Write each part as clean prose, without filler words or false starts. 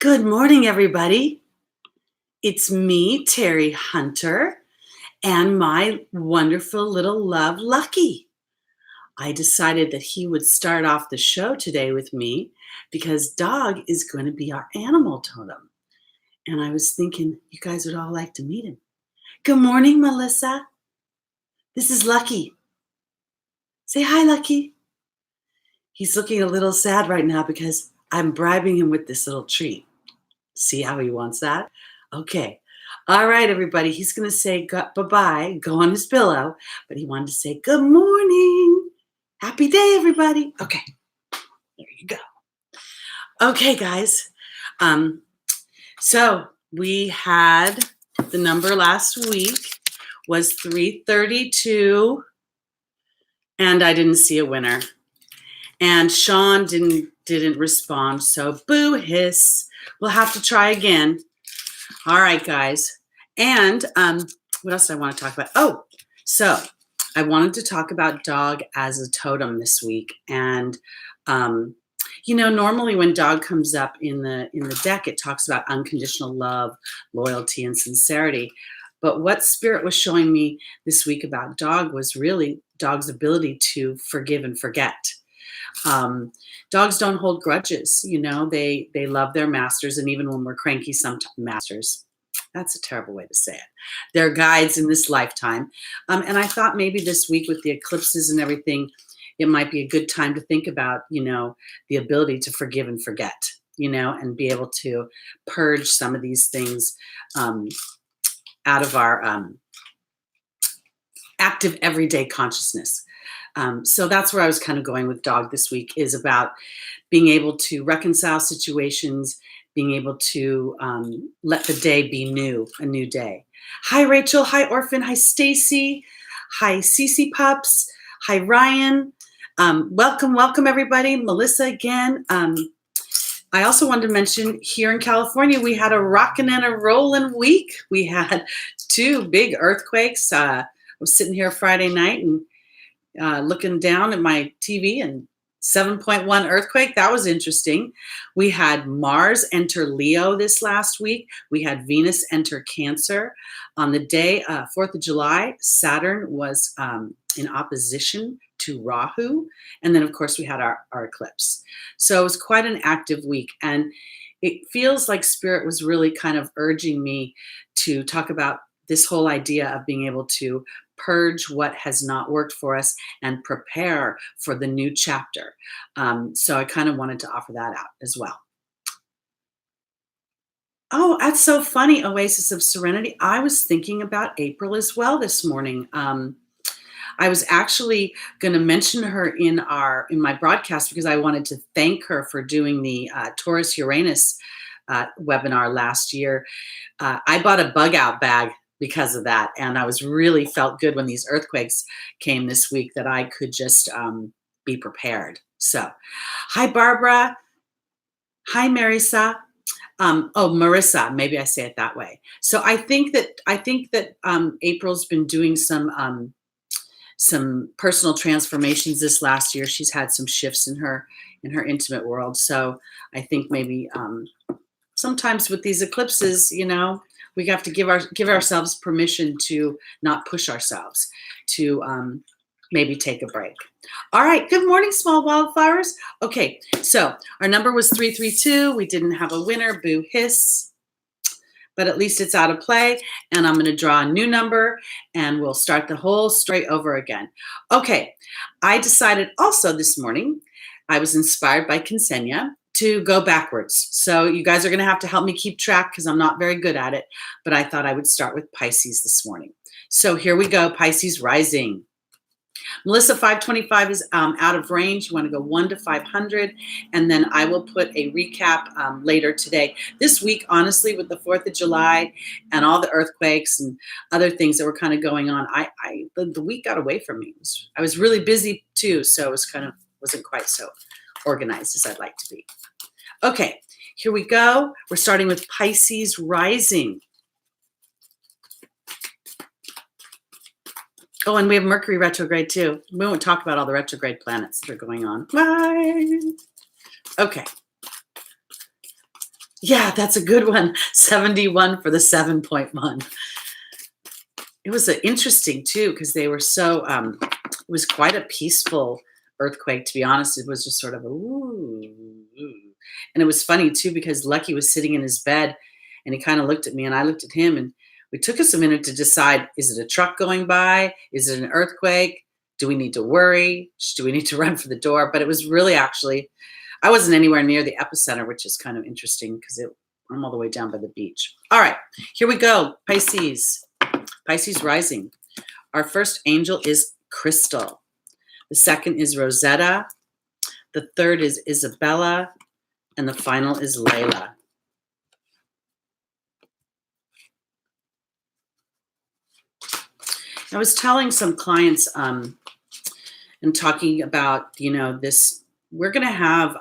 Good morning, everybody. It's me, Teri Hunter, and my wonderful little love, Lucky. I decided that he would start off the show today with me because dog is going to be our animal totem. And I was thinking you guys would all like to meet him. Good morning, Melissa. This is Lucky. Say hi, Lucky. He's looking a little sad right now because I'm bribing him with this little treat. See how he wants that? Okay. All right, everybody. He's going to say bye-bye, go on his pillow, but he wanted to say good morning. Happy day, everybody. Okay. There you go. Okay, guys. So we had the number last week was 332, and I didn't see a winner. And Sean didn't respond, so boo hiss. We'll have to try again. All right, guys. And what else do I want to talk about? Oh, so I wanted to talk about dog as a totem this week. And normally when dog comes up in the deck, it talks about unconditional love, loyalty, and sincerity. But what Spirit was showing me this week about dog was really dog's ability to forgive and forget. Dogs don't hold grudges, they love their masters. And even when we're cranky, sometimes masters, that's a terrible way to say it. They're guides in this lifetime. And I thought maybe this week with the eclipses and everything, it might be a good time to think about, the ability to forgive and forget, and be able to purge some of these things out of our active everyday consciousness. So that's where I was kind of going with dog this week, is about being able to reconcile situations, being able to let the day be a new day. Hi, Rachel. Hi, Orphan. Hi, Stacy. Hi, Cece Pups. Hi, Ryan. Welcome, everybody. Melissa again. I also wanted to mention here in California, we had a rockin' and a rollin' week. We had 2 big earthquakes. I was sitting here Friday night and looking down at my TV, and 7.1 earthquake. That was interesting. We had Mars enter Leo this last week. We had Venus enter Cancer. On the day, 4th of July, Saturn was in opposition to Rahu. And then, of course, we had our eclipse. So it was quite an active week. And it feels like Spirit was really kind of urging me to talk about this whole idea of being able to purge what has not worked for us and prepare for the new chapter. So I kind of wanted to offer that out as well. Oh, that's so funny, Oasis of Serenity. I was thinking about April as well this morning. I was actually going to mention her in my broadcast because I wanted to thank her for doing the Taurus Uranus webinar last year. I bought a bug out bag because of that. And I was really felt good when these earthquakes came this week that I could just be prepared. So, hi, Barbara. Hi, Marisa. Marissa, maybe I say it that way. So I think that April's been doing some personal transformations this last year. She's had some shifts in her intimate world. So I think maybe sometimes with these eclipses, we have to give ourselves permission to not push ourselves, to maybe take a break. All right. Good morning, small wildflowers. Okay. So our number was 332. We didn't have a winner. Boo hiss. But at least it's out of play. And I'm going to draw a new number and we'll start the whole story over again. Okay. I decided also this morning, I was inspired by Ksenia to go backwards. So you guys are going to have to help me keep track because I'm not very good at it. But I thought I would start with Pisces this morning. So here we go, Pisces Rising. Melissa, 525 is out of range. You want to go 1 to 500. And then I will put a recap later today. This week, honestly, with the 4th of July and all the earthquakes and other things that were kind of going on, the week got away from me. I was really busy too. So it was wasn't quite so organized as I'd like to be. Okay, here we go. We're starting with Pisces Rising. Oh, and we have Mercury retrograde too. We won't talk about all the retrograde planets that are going on. Bye. Okay. Yeah, that's a good one. 71 for the 7.1. It was interesting too because they were so. It was quite a peaceful earthquake. To be honest, it was just sort of a ooh, ooh. And it was funny too because Lucky was sitting in his bed, and he kind of looked at me, and I looked at him, and we took us a minute to decide: is it a truck going by? Is it an earthquake? Do we need to worry? Do we need to run for the door? But it was really actually, I wasn't anywhere near the epicenter, which is kind of interesting because I'm all the way down by the beach. All right, here we go. Pisces. Pisces rising. Our first angel is Crystal. The second is Rosetta. The third is Isabella. And the final is Layla. I was telling some clients and talking about, this, we're going to have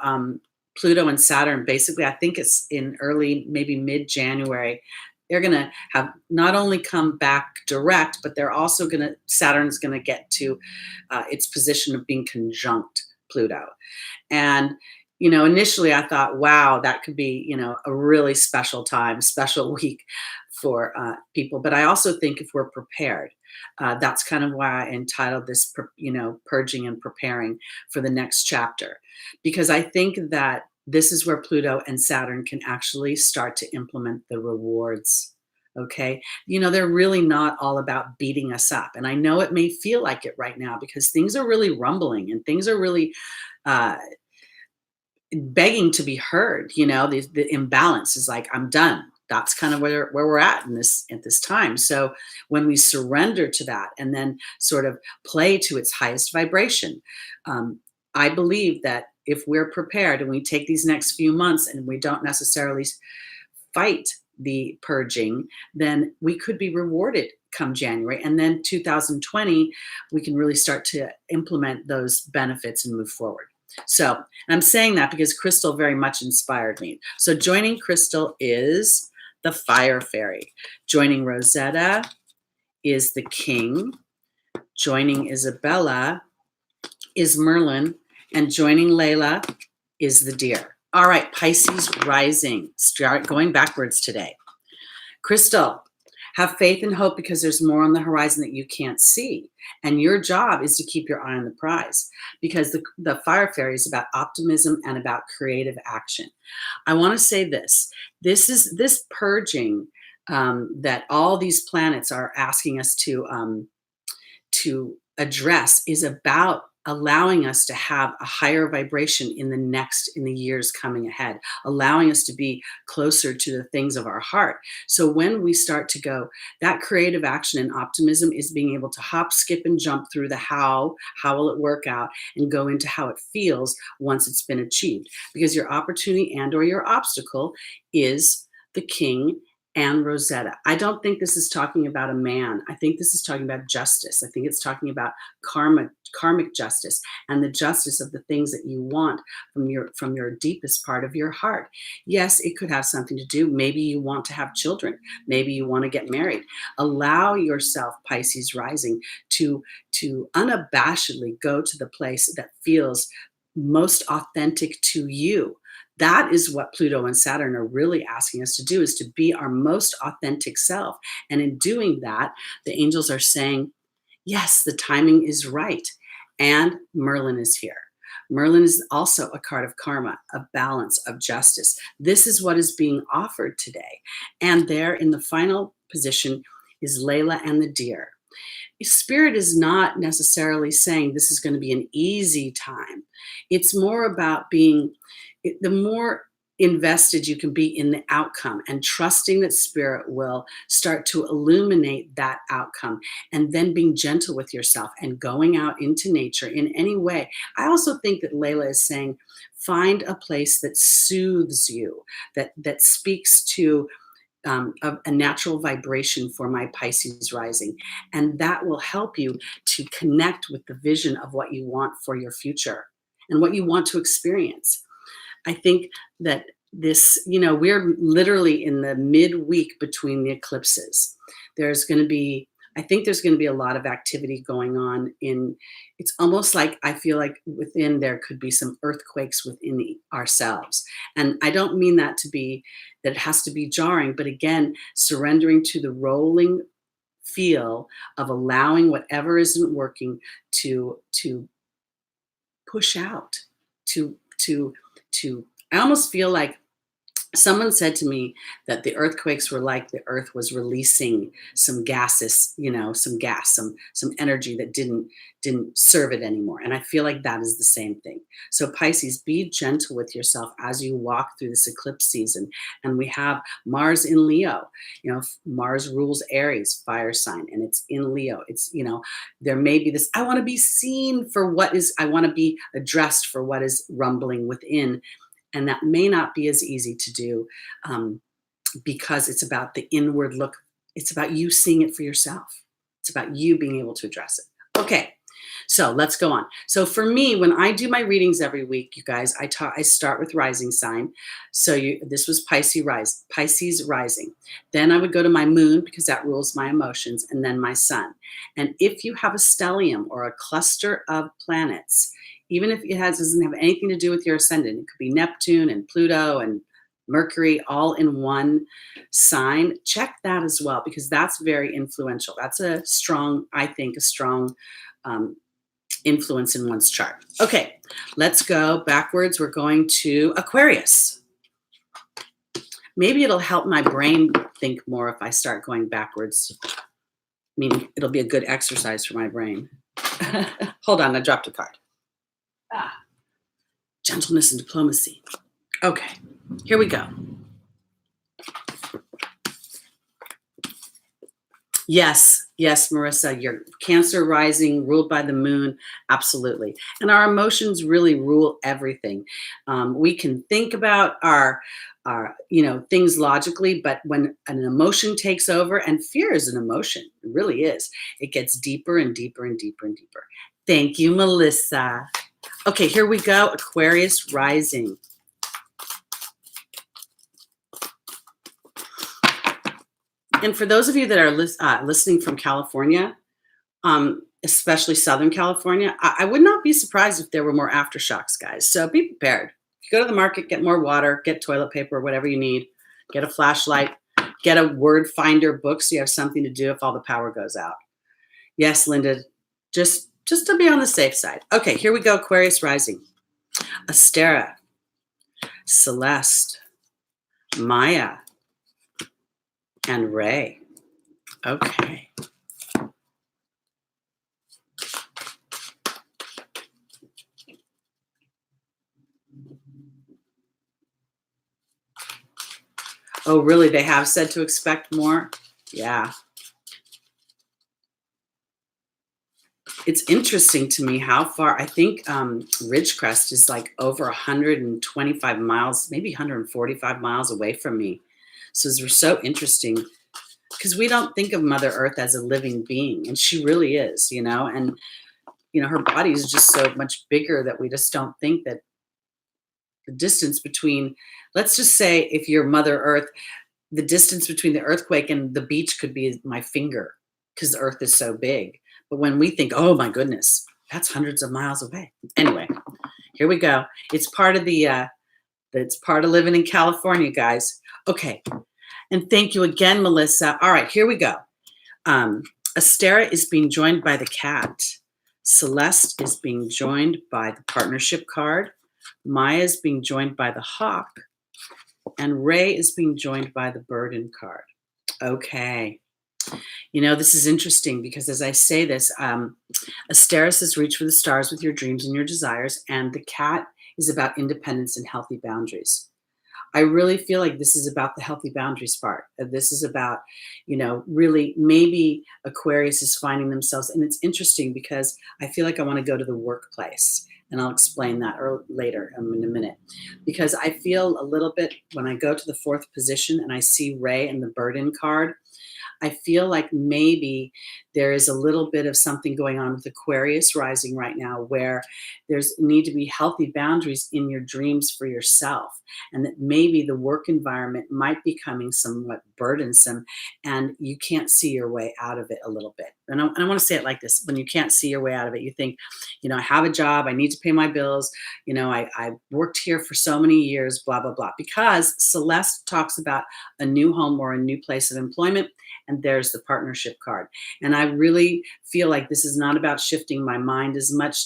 Pluto and Saturn. Basically, I think it's in early, maybe mid-January. They're going to have not only come back direct, but they're also going to, Saturn's going to get to its position of being conjunct Pluto. And, initially I thought, wow, that could be, a really special time, special week for people. But I also think if we're prepared, that's kind of why I entitled this, Purging and Preparing for the next chapter, because I think that this is where Pluto and Saturn can actually start to implement the rewards. Okay. They're really not all about beating us up. And I know it may feel like it right now because things are really rumbling and things are really begging to be heard. The imbalance is like, I'm done. That's kind of where we're at this time. So when we surrender to that and then sort of play to its highest vibration, I believe that if we're prepared and we take these next few months and we don't necessarily fight the purging, then we could be rewarded come January. And then 2020, we can really start to implement those benefits and move forward. So I'm saying that because Crystal very much inspired me. So joining Crystal is the Fire Fairy. Joining Rosetta is the King. Joining Isabella is Merlin. And joining Layla is the Deer. All right, Pisces rising. Start going backwards today. Crystal, have faith and hope because there's more on the horizon that you can't see. And your job is to keep your eye on the prize because the Fire Fairy is about optimism and about creative action. I want to say this. This purging that all these planets are asking us to address is about allowing us to have a higher vibration in the years coming ahead, allowing us to be closer to the things of our heart. So when we start to go, that creative action and optimism is being able to hop, skip, and jump through the how will it work out, and go into how it feels once it's been achieved. Because your opportunity and or your obstacle is the King and Rosetta. I don't think this is talking about a man. I think this is talking about justice. I think it's talking about karmic justice and the justice of the things that you want from your deepest part of your heart. Yes, it could have something to do. Maybe you want to have children. Maybe you want to get married. Allow yourself, Pisces rising, to unabashedly go to the place that feels most authentic to you. That is what Pluto and Saturn are really asking us to do, is to be our most authentic self. And in doing that, the angels are saying, yes, the timing is right. And Merlin is here. Merlin is also a card of karma, of balance, of justice. This is what is being offered today. And there in the final position is Layla and the Deer. Spirit is not necessarily saying this is going to be an easy time. It's more about being, the more invested you can be in the outcome and trusting that Spirit will start to illuminate that outcome, and then being gentle with yourself and going out into nature in any way. I also think that Layla is saying, find a place that soothes you, that speaks to a natural vibration for my Pisces rising. And that will help you to connect with the vision of what you want for your future and what you want to experience. I think that this, we're literally in the midweek between the eclipses. There's going to be I think there's going to be a lot of activity going on it's almost like I feel like within there could be some earthquakes within ourselves. And I don't mean that it has to be jarring, but again, surrendering to the rolling feel of allowing whatever isn't working to push out, to I almost feel like someone said to me that the earthquakes were like the earth was releasing some gases, some gas, some energy that didn't serve it anymore. And I feel like that is the same thing. So Pisces, be gentle with yourself as you walk through this eclipse season. And we have Mars in Leo. Mars rules Aries, fire sign, and it's in Leo. It's, there may be this, I want to be seen for I want to be addressed for what is rumbling within. And that may not be as easy to do because it's about the inward look. It's about you seeing it for yourself. It's about you being able to address it. Okay, so let's go on. So for me, when I do my readings every week, you guys, I start with rising sign. So this was Pisces rising. Then I would go to my moon because that rules my emotions, and then my sun. And if you have a stellium or a cluster of planets, even if it doesn't have anything to do with your ascendant, it could be Neptune and Pluto and Mercury all in one sign, check that as well, because that's very influential. That's a strong influence in one's chart. Okay, let's go backwards. We're going to Aquarius. Maybe it'll help my brain think more if I start going backwards. I mean, it'll be a good exercise for my brain. Hold on, I dropped a card. Gentleness and diplomacy. Okay, here we go. Yes, Marissa, your Cancer rising ruled by the moon, absolutely. And our emotions really rule everything. We can think about our things logically, but when an emotion takes over, and fear is an emotion, it really is, it gets deeper and deeper and deeper and deeper. Thank you, Melissa. Okay, here we go. Aquarius rising. And for those of you that are listening from California, especially Southern California, I would not be surprised if there were more aftershocks, guys. So be prepared. If you go to the market, get more water, get toilet paper, whatever you need, get a flashlight, get a word finder book so you have something to do if all the power goes out. Yes, Linda, just to be on the safe side. Okay, here we go, Aquarius rising. Astera, Celeste, Maya, and Ray. Okay. Oh, really? They have said to expect more? Yeah. It's interesting to me how far, I think Ridgecrest is like over 125 miles, maybe 145 miles away from me. So it's so interesting because we don't think of Mother Earth as a living being, and she really is, and, her body is just so much bigger that we just don't think that the distance between, let's just say if you're Mother Earth, the distance between the earthquake and the beach could be my finger because the Earth is so big. But when we think, oh my goodness, that's hundreds of miles away. Anyway, here we go. It's part of it's part of living in California, guys. Okay. And thank you again, Melissa. All right, here we go. Astera is being joined by the cat. Celeste is being joined by the partnership card. Maya is being joined by the hawk. And Ray is being joined by the burden card. Okay. This is interesting because as I say this, Astera says reach for the stars with your dreams and your desires, and the cat is about independence and healthy boundaries. I really feel like this is about the healthy boundaries part. This is about, really maybe Aquarius is finding themselves, and it's interesting because I feel like I want to go to the workplace, and I'll explain that later in a minute, because I feel a little bit when I go to the fourth position and I see Ray and the burden card, I feel like maybe there is a little bit of something going on with Aquarius rising right now where there's need to be healthy boundaries in your dreams for yourself, and that maybe the work environment might be becoming somewhat burdensome and you can't see your way out of it a little bit. And I want to say it like this: when you can't see your way out of it, you think, I have a job, I need to pay my bills, I worked here for so many years, blah, blah, blah. Because Celeste talks about a new home or a new place of employment, and there's the partnership card. And I really feel like this is not about shifting my mind as much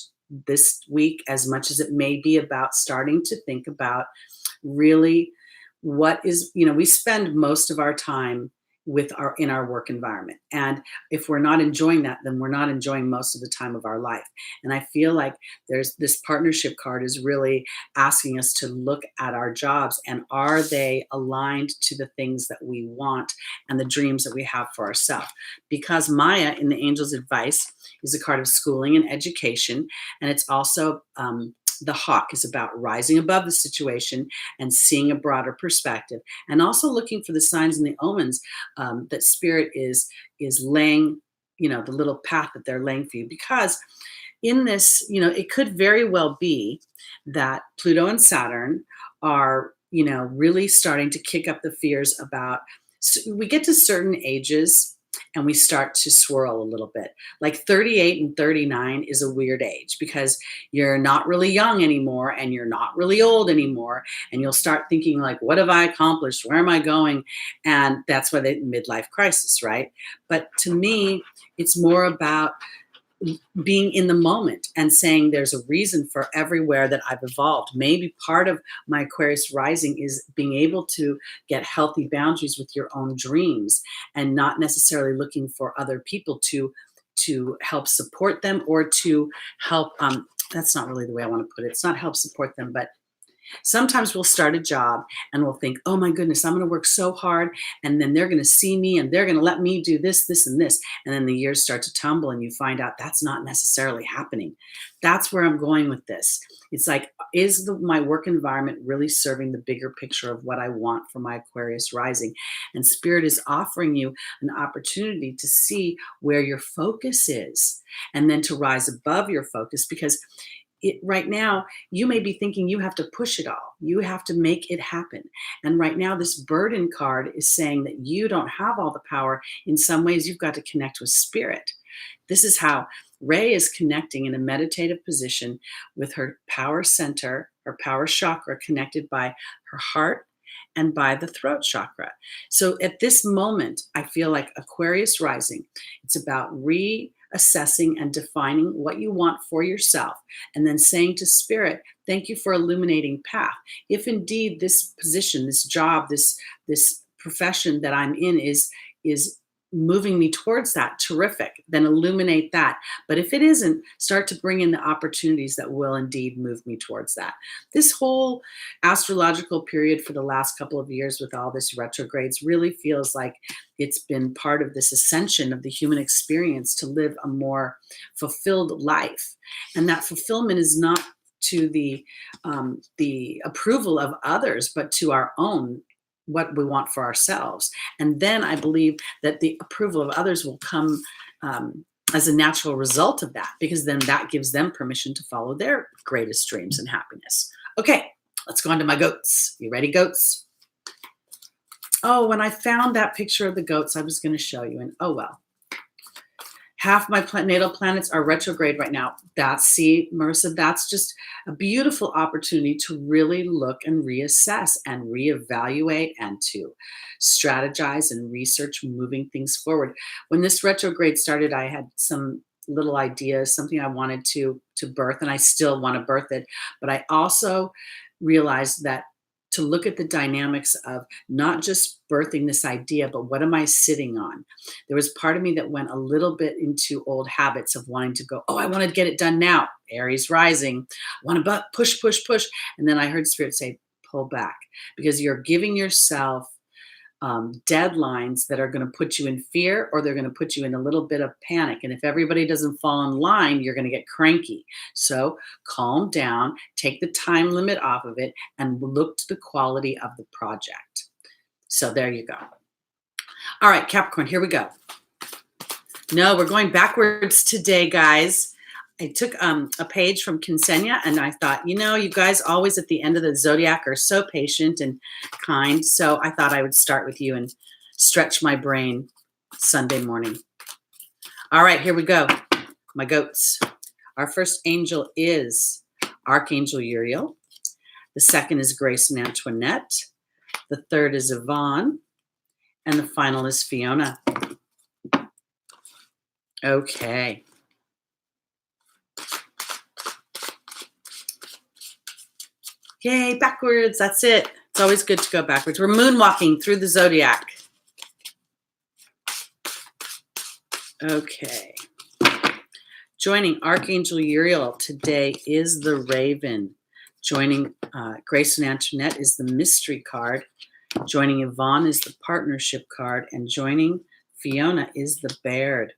this week as much as it may be about starting to think about really what is, we spend most of our time in our work environment, and if we're not enjoying that, then we're not enjoying most of the time of our life. And I feel like there's this partnership card is really asking us to look at our jobs, and are they aligned to the things that we want and the dreams that we have for ourselves? Because Maya in the Angel's Advice is a card of schooling and education, and it's also the hawk is about rising above the situation and seeing a broader perspective, and also looking for the signs and the omens that spirit is laying, the little path that they're laying for you. Because in this, it could very well be that Pluto and Saturn are, really starting to kick up the fears about, we get to certain ages and we start to swirl a little bit. Like 38 and 39 is a weird age because you're not really young anymore and you're not really old anymore. And you'll start thinking like, what have I accomplished? Where am I going? And that's why the midlife crisis, right? But to me, it's more about being in the moment and saying there's a reason for everywhere that I've evolved. Maybe part of my Aquarius rising is being able to get healthy boundaries with your own dreams and not necessarily looking for other people to help support them or to help that's not really the way I want to put it. It's not help support them, but sometimes we'll start a job and we'll think, oh my goodness, I'm going to work so hard, and then they're going to see me and they're going to let me do this, this, and this. And then the years start to tumble and you find out that's not necessarily happening. That's where I'm going with this. It's like, is my work environment really serving the bigger picture of what I want for my Aquarius rising? And Spirit is offering you an opportunity to see where your focus is and then to rise above your focus, because right now, you may be thinking you have to push it all. You have to make it happen. And right now, this burden card is saying that you don't have all the power. In some ways, you've got to connect with spirit. This is how Ray is connecting in a meditative position with her power center, her power chakra, connected by her heart and by the throat chakra. So at this moment, I feel like Aquarius rising, it's about reassessing and defining what you want for yourself, and then saying to spirit, thank you for illuminating path. If indeed this position, this job, this profession that I'm in is moving me towards that, terrific, then illuminate that. But if it isn't, start to bring in the opportunities that will indeed move me towards that. This whole astrological period for the last couple of years with all this retrogrades really feels like it's been part of this ascension of the human experience to live a more fulfilled life. And that fulfillment is not to the approval of others, but to our own, what we want for ourselves. And then I believe that the approval of others will come as a natural result of that, because then that gives them permission to follow their greatest dreams and happiness. Okay, let's go on to my goats. You ready, goats? Oh, when I found that picture of the goats, I was going to show you, and oh well. Half my natal planets are retrograde right now. See, Marissa, that's just a beautiful opportunity to really look and reassess and reevaluate and to strategize and research moving things forward. When this retrograde started, I had some little ideas, something I wanted to birth, and I still want to birth it. But I also realized that to look at the dynamics of not just birthing this idea, but what am I sitting on? There was part of me that went a little bit into old habits of wanting to go, oh, I want to get it done now. Aries rising, I want to push, push, push. And then I heard spirit say, pull back, because you're giving yourself deadlines that are going to put you in fear, or they're going to put you in a little bit of panic. And if everybody doesn't fall in line, you're going to get cranky. So calm down, take the time limit off of it, and look to the quality of the project. So there you go. All right, Capricorn, here we go. No, we're going backwards today, guys. I took a page from Ksenia, and I thought, you guys always at the end of the zodiac are so patient and kind. So I thought I would start with you and stretch my brain Sunday morning. All right, here we go. My goats. Our first angel is Archangel Uriel. The second is Grace and Antoinette. The third is Yvonne. And the final is Fiona. Okay. Yay, backwards. That's it. It's always good to go backwards. We're moonwalking through the zodiac. Okay. Joining Archangel Uriel today is the Raven. Joining Grace and Antoinette is the Mystery card. Joining Yvonne is the Partnership card. And joining Fiona is the Baird.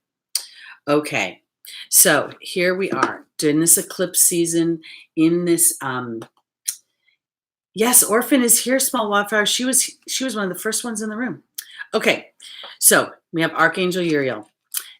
Okay. So here we are during this eclipse season in this yes, Orphan is here, Small Wildflower. She was one of the first ones in the room. Okay. So we have Archangel Uriel.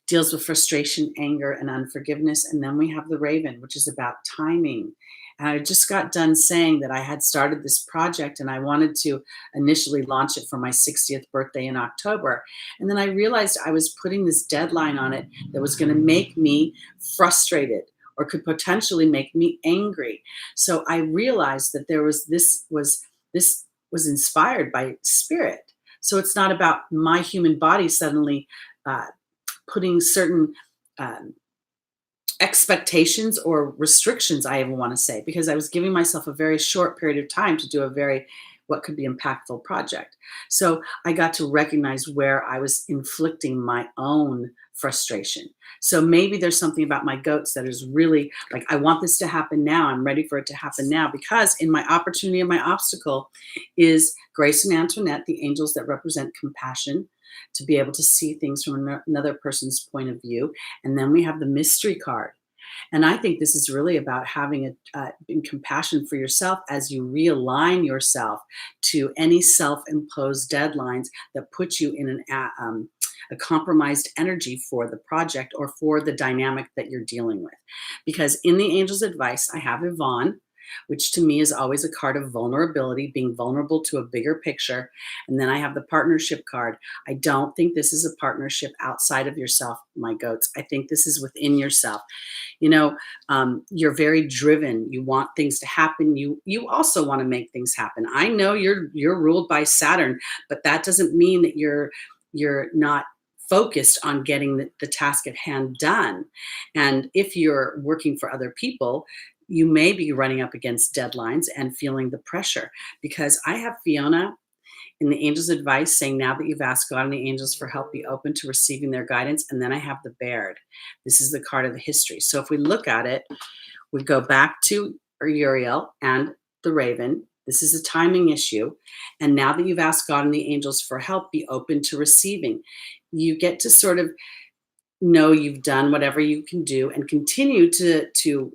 Deals with frustration, anger, and unforgiveness. And then we have the Raven, which is about timing. And I just got done saying that I had started this project and I wanted to initially launch it for my 60th birthday in October. And then I realized I was putting this deadline on it that was going to make me frustrated or could potentially make me angry. So I realized that this was inspired by spirit. So it's not about my human body suddenly putting certain expectations or restrictions, I even want to say, because I was giving myself a very short period of time to do what could be impactful project. So I got to recognize where I was inflicting my own frustration. So maybe there's something about my goats that is really like, I want this to happen now. I'm ready for it to happen now, because in my opportunity and my obstacle is Grace and Antoinette, the angels that represent compassion, to be able to see things from another person's point of view. And then we have the Mystery card. And I think this is really about having compassion for yourself as you realign yourself to any self-imposed deadlines that put you in a compromised energy for the project or for the dynamic that you're dealing with. Because in the angel's advice, I have Yvonne, which to me is always a card of vulnerability, being vulnerable to a bigger picture. And then I have the Partnership card. I don't think this is a partnership outside of yourself, my goats. I think this is within yourself. You're very driven. You want things to happen. You also want to make things happen. I know you're ruled by Saturn, but that doesn't mean that you're not focused on getting the task at hand done. And if you're working for other people, you may be running up against deadlines and feeling the pressure, because I have Fiona in the angel's advice saying, now that you've asked God and the angels for help, be open to receiving their guidance. And then I have the Baird. This is the card of the history. So if we look at it, we go back to Uriel and the Raven. This is a timing issue. And now that you've asked God and the angels for help, be open to receiving. You get to sort of know you've done whatever you can do and continue to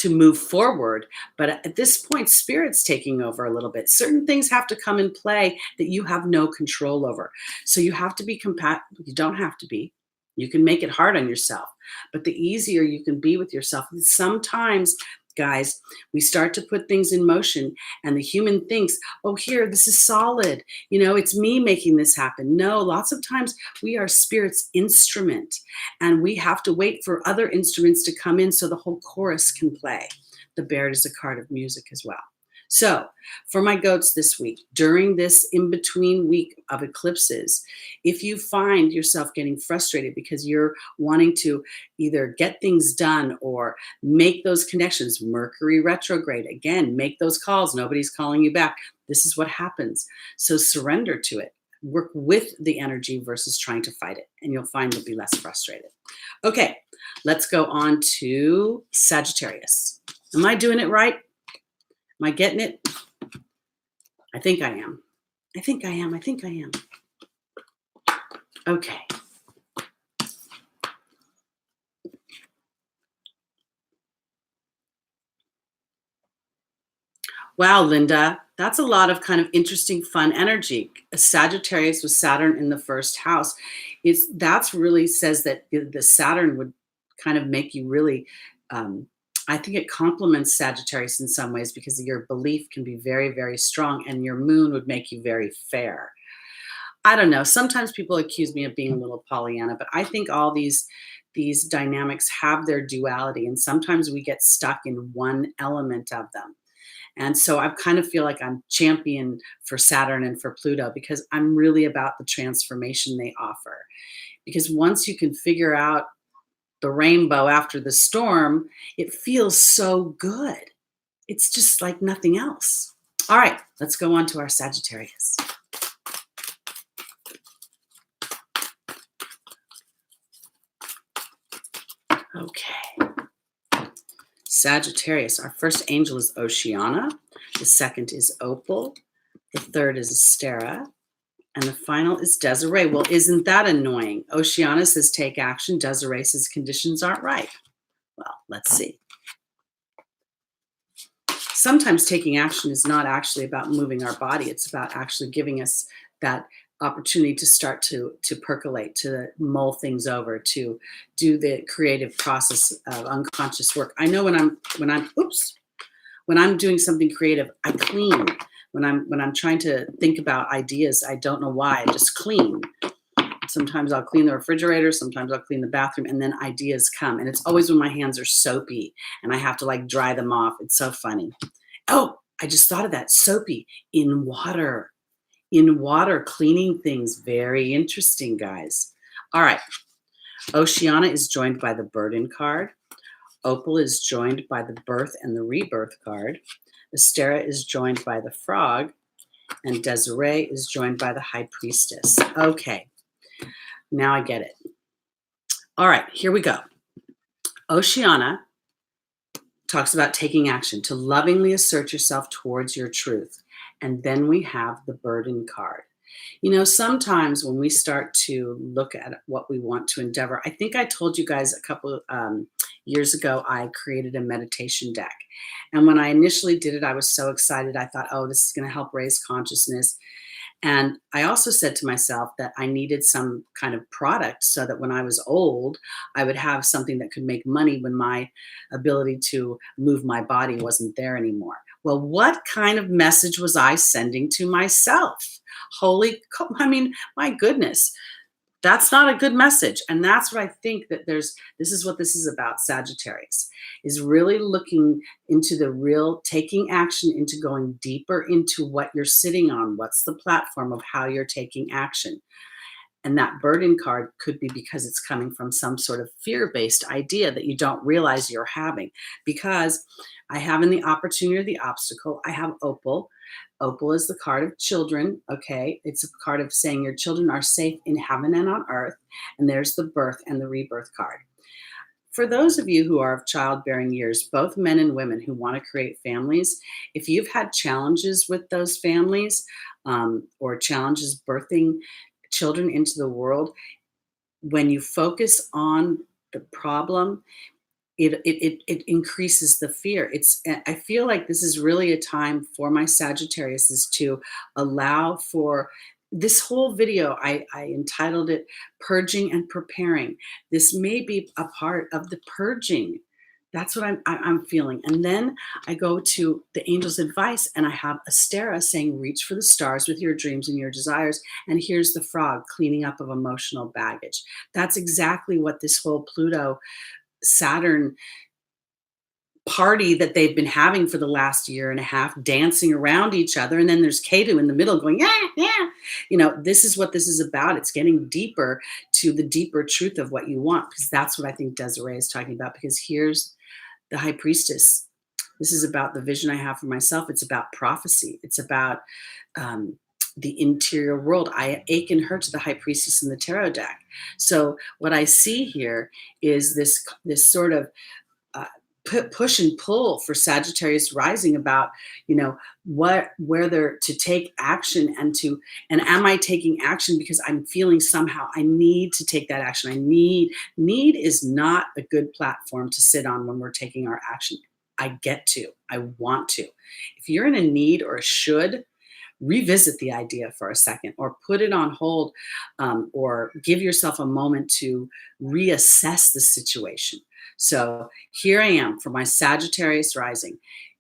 move forward. But at this point, spirit's taking over a little bit. Certain things have to come in play that you have no control over. So you have to be you don't have to be. You can make it hard on yourself. But the easier you can be with yourself, sometimes, guys, we start to put things in motion and the human thinks, oh, here, this is solid. It's me making this happen. No, lots of times we are spirit's instrument and we have to wait for other instruments to come in so the whole chorus can play. The Baird is a card of music as well. So for my goats this week, during this in-between week of eclipses, if you find yourself getting frustrated because you're wanting to either get things done or make those connections, Mercury retrograde, again, make those calls, nobody's calling you back. This is what happens. So surrender to it. Work with the energy versus trying to fight it, and you'll find you'll be less frustrated. Okay, let's go on to Sagittarius. Am I doing it right? Am I getting it? I think I am. I think I am. Okay. Wow, Linda, that's a lot of kind of interesting, fun energy. A Sagittarius with Saturn in the first house that's really says that the Saturn would kind of make you really, I think it complements Sagittarius in some ways because your belief can be very, very strong, and your moon would make you very fair. I don't know. Sometimes people accuse me of being a little Pollyanna, but I think all these dynamics have their duality, and sometimes we get stuck in one element of them. And so I kind of feel like I'm champion for Saturn and for Pluto because I'm really about the transformation they offer. Because once you can figure out the rainbow after the storm, it feels so good. It's just like nothing else. All right, let's go on to our Sagittarius. Okay. Sagittarius, our first angel is Oceana. The second is Opal. The third is Astera. And the final is Desiree. Well, isn't that annoying? Oceana says take action. Desiree says conditions aren't right. Well, let's see. Sometimes taking action is not actually about moving our body. It's about actually giving us that opportunity to start to percolate, to mull things over, to do the creative process of unconscious work. I know when I'm doing something creative, I clean. When I'm trying to think about ideas, I don't know why, I just clean. Sometimes I'll clean the refrigerator, sometimes I'll clean the bathroom, and then ideas come. And it's always when my hands are soapy and I have to like dry them off. It's so funny. Oh, I just thought of that. Soapy in water. In water, cleaning things. Very interesting, guys. All right. Oceana is joined by the Burden card. Opal is joined by the Birth and the Rebirth card. Astera is joined by the Frog. And Desiree is joined by the High Priestess. Okay. Now I get it. All right, here we go. Oceana talks about taking action, to lovingly assert yourself towards your truth. And then we have the Burden card. You know, sometimes when we start to look at what we want to endeavor, I think I told you guys a couple years ago, I created a meditation deck. And when I initially did it, I was so excited. I thought, oh, this is going to help raise consciousness. And I also said to myself that I needed some kind of product so that when I was old, I would have something that could make money when my ability to move my body wasn't there anymore. Well, what kind of message was I sending to myself? My goodness. That's not a good message. And that's what I think that this is what this is about, Sagittarius, is really looking into the real, taking action into going deeper into what you're sitting on. What's the platform of how you're taking action? And that Burden card could be because it's coming from some sort of fear-based idea that you don't realize you're having. Because I have in the opportunity or the obstacle, I have Opal. Opal is the card of children, okay? It's a card of saying your children are safe in heaven and on earth. And there's the Birth and the Rebirth card. For those of you who are of childbearing years, both men and women who want to create families, if you've had challenges with those families or challenges birthing children into the world, when you focus on the problem, it increases the fear. I feel like this is really a time for my Sagittarius is to allow for this whole video. I entitled it Purging and Preparing. This may be a part of the purging. That's what I'm feeling. And then I go to the angel's advice and I have Astera saying, reach for the stars with your dreams and your desires. And here's the Frog, cleaning up of emotional baggage. That's exactly what this whole Pluto Saturn party that they've been having for the last year and a half, dancing around each other. And then there's Ketu in the middle going, yeah, yeah. You know, this is what this is about. It's getting deeper to the deeper truth of what you want, because that's what I think Desiree is talking about, because here's the High Priestess. This is about the vision I have for myself. It's about prophecy. It's about the interior world. I akin her to the High Priestess in the tarot deck. So what I see here is this sort of push and pull for Sagittarius rising about, you know, where they're to take action and am I taking action because I'm feeling somehow I need to take that action. Need is not a good platform to sit on when we're taking our action. I want to. If you're in a need or a should, revisit the idea for a second, or put it on hold, or give yourself a moment to reassess the situation. So here I am for my Sagittarius rising.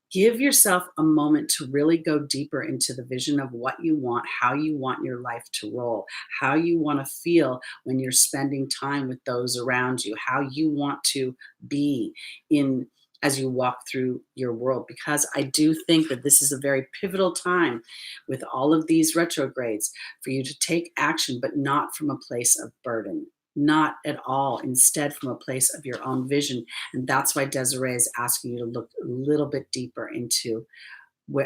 Give yourself a moment to really go deeper into the vision of what you want, how you want your life to roll, how you want to feel when you're spending time with those around you, how you want to be in as you walk through your world. Because I do think that this is a very pivotal time with all of these retrogrades for you to take action, but not from a place of burden. Not at all. Instead, from a place of your own vision. And that's why Desiree is asking you to look a little bit deeper into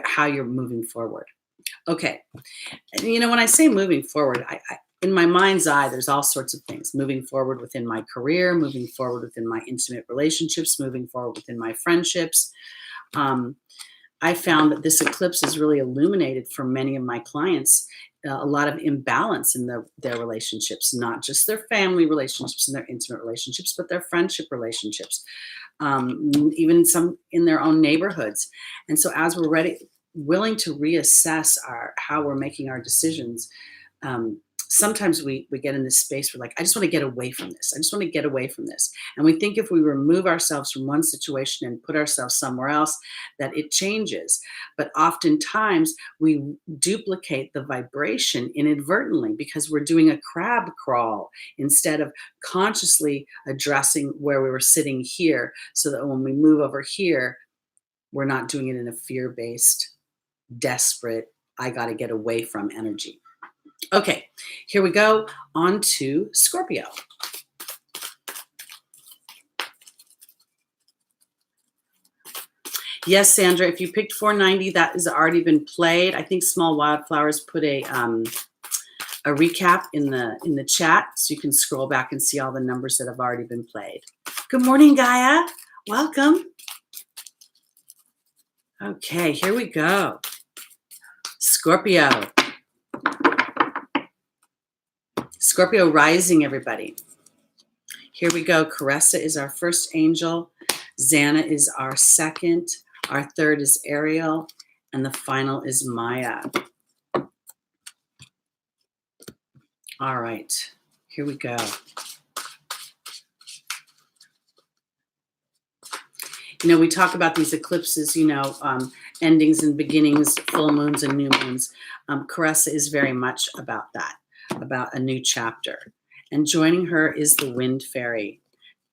how you're moving forward. Okay. And, when I say moving forward, in my mind's eye, there's all sorts of things. Moving forward within my career, moving forward within my intimate relationships, moving forward within my friendships. I found that this eclipse has really illuminated for many of my clients a lot of imbalance in their relationships, not just their family relationships and their intimate relationships, but their friendship relationships, even some in their own neighborhoods. And so as we're willing to reassess how we're making our decisions, sometimes we get in this space where like, I just want to get away from this. I just want to get away from this. And we think if we remove ourselves from one situation and put ourselves somewhere else, that it changes. But oftentimes we duplicate the vibration inadvertently because we're doing a crab crawl instead of consciously addressing where we were sitting here, so that when we move over here, we're not doing it in a fear-based, desperate, I got to get away from energy. Okay, here we go on to Scorpio. Yes, Sandra, if you picked 490, that has already been played. I think Small Wildflowers put a recap in the chat, so you can scroll back and see all the numbers that have already been played. Good morning, Gaia. Welcome. Okay, here we go. Scorpio. Scorpio rising, everybody. Here we go. Caressa is our first angel. Xana is our second. Our third is Ariel. And the final is Maya. All right. Here we go. We talk about these eclipses, endings and beginnings, full moons and new moons. Caressa is very much about that, about a new chapter. And joining her is the Wind Fairy.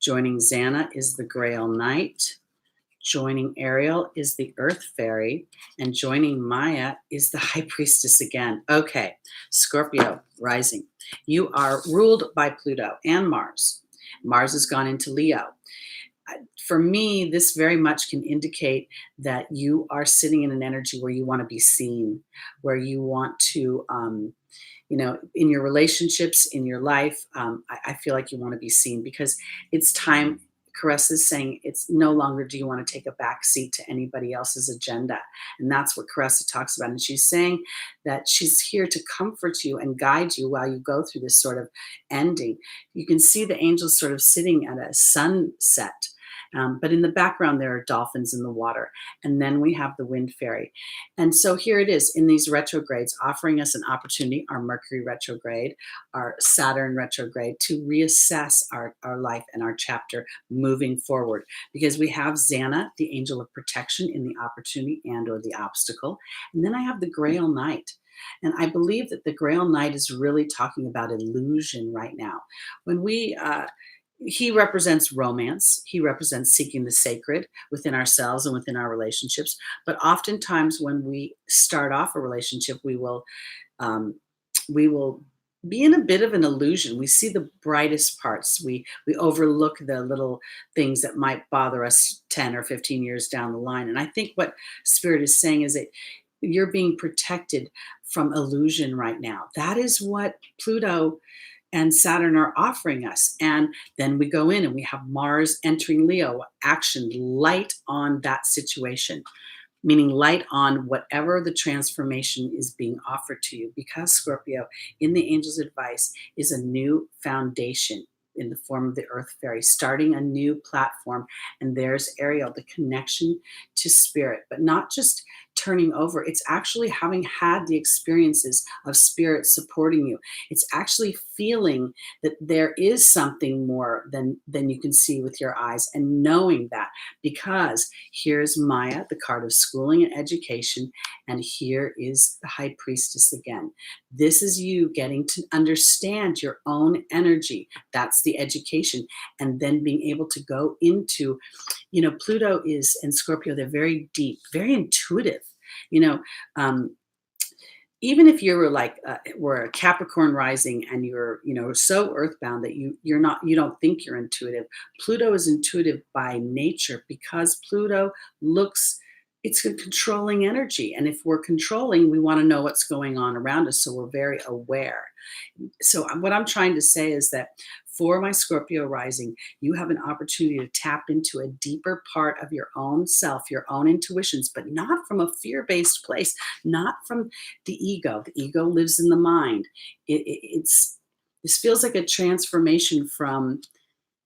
Joining Xana is the Grail Knight. Joining Ariel is the Earth Fairy. And joining Maya is the High Priestess again. Okay, Scorpio rising. You are ruled by Pluto and Mars. Mars has gone into Leo. For me, this very much can indicate that you are sitting in an energy where you want to be seen, where you want to, in your relationships, in your life, I feel like you want to be seen because it's time. Caressa is saying it's no longer do you want to take a back seat to anybody else's agenda. And that's what Caressa talks about. And she's saying that she's here to comfort you and guide you while you go through this sort of ending. You can see the angels sort of sitting at a sunset. But in the background, there are dolphins in the water. And then we have the Wind Fairy. And so here it is in these retrogrades, offering us an opportunity, our Mercury retrograde, our Saturn retrograde, to reassess our life and our chapter moving forward. Because we have Xana, the angel of protection, in the opportunity and or the obstacle. And then I have the Grail Knight. And I believe that the Grail Knight is really talking about illusion right now. When he represents romance. He represents seeking the sacred within ourselves and within our relationships. But oftentimes when we start off a relationship, we will be in a bit of an illusion. We see the brightest parts. We overlook the little things that might bother us 10 or 15 years down the line. And I think what Spirit is saying is that you're being protected from illusion right now. That is what Pluto and Saturn are offering us. And then we go in and we have Mars entering Leo, action, light on that situation, meaning light on whatever the transformation is being offered to you. Because Scorpio, in the angel's advice, is a new foundation in the form of the Earth Fairy, starting a new platform. And there's Ariel, the connection to spirit, but not just turning over. It's actually having had the experiences of spirit supporting you. It's actually feeling that there is something more than you can see with your eyes, and knowing that, because here's Maya, the card of schooling and education, and here is the High Priestess again. This is you getting to understand your own energy. That's the education. And then being able to go into, Pluto is, and Scorpio, they're very deep, very intuitive. Even if you were a Capricorn rising and you're, so earthbound that you don't think you're intuitive. Pluto is intuitive by nature, because Pluto it's a controlling energy. And if we're controlling, we want to know what's going on around us. So we're very aware. So what I'm trying to say is that for my Scorpio rising, you have an opportunity to tap into a deeper part of your own self, your own intuitions, but not from a fear-based place, not from the ego. The ego lives in the mind. This feels like a transformation from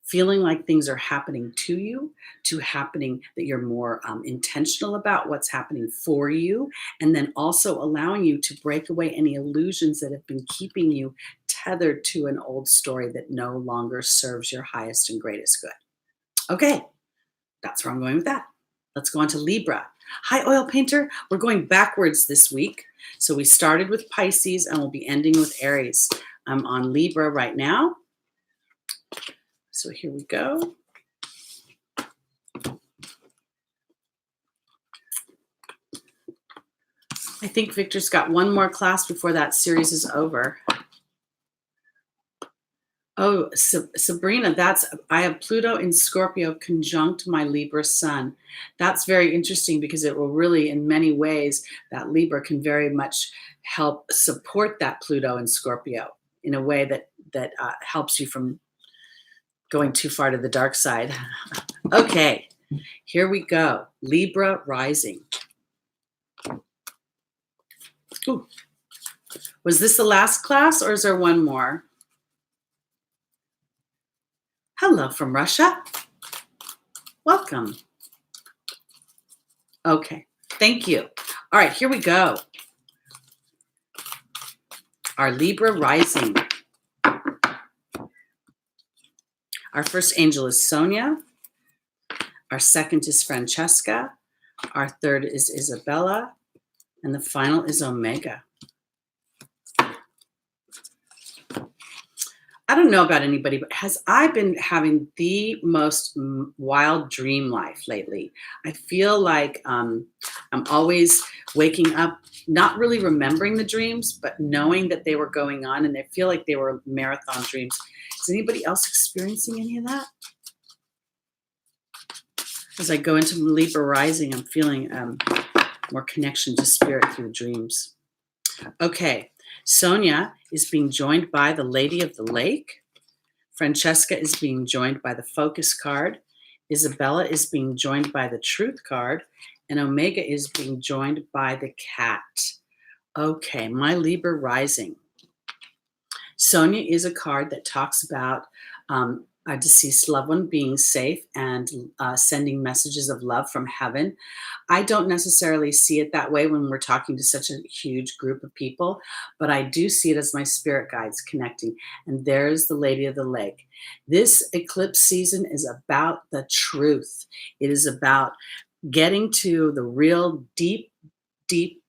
feeling like things are happening to you, to happening that you're more intentional about what's happening for you, and then also allowing you to break away any illusions that have been keeping you tethered to an old story that no longer serves your highest and greatest good. Okay, that's where I'm going with that. Let's go on to Libra. Hi, Oil Painter. We're going backwards this week. So we started with Pisces and we'll be ending with Aries. I'm on Libra right now. So here we go. I think Victor's got one more class before that series is over. Oh, Sabrina, I have Pluto in Scorpio conjunct my Libra sun. That's very interesting, because it will really, in many ways, that Libra can very much help support that Pluto in Scorpio in a way that helps you from going too far to the dark side. Okay, here we go. Libra rising. Ooh. Was this the last class, or is there one more? Hello from Russia. Welcome. Okay, thank you. All right, here we go. Our Libra rising. Our first angel is Sonia. Our second is Francesca. Our third is Isabella. And the final is Omega. I don't know about anybody, but I've been having the most wild dream life lately. I feel like I'm always waking up, not really remembering the dreams, but knowing that they were going on, and they feel like they were marathon dreams. Is anybody else experiencing any of that? As I go into Libra rising, I'm feeling more connection to spirit through dreams. Okay. Sonia is being joined by the Lady of the Lake. Francesca is being joined by the Focus card. Isabella is being joined by the Truth card. And Omega is being joined by the Cat. Okay, my Libra rising. Sonia is a card that talks about a deceased loved one being safe and sending messages of love from heaven. I don't necessarily see it that way when we're talking to such a huge group of people, but I do see it as my spirit guides connecting. And there's the Lady of the Lake. This eclipse season is about the truth. It is about getting to the real deep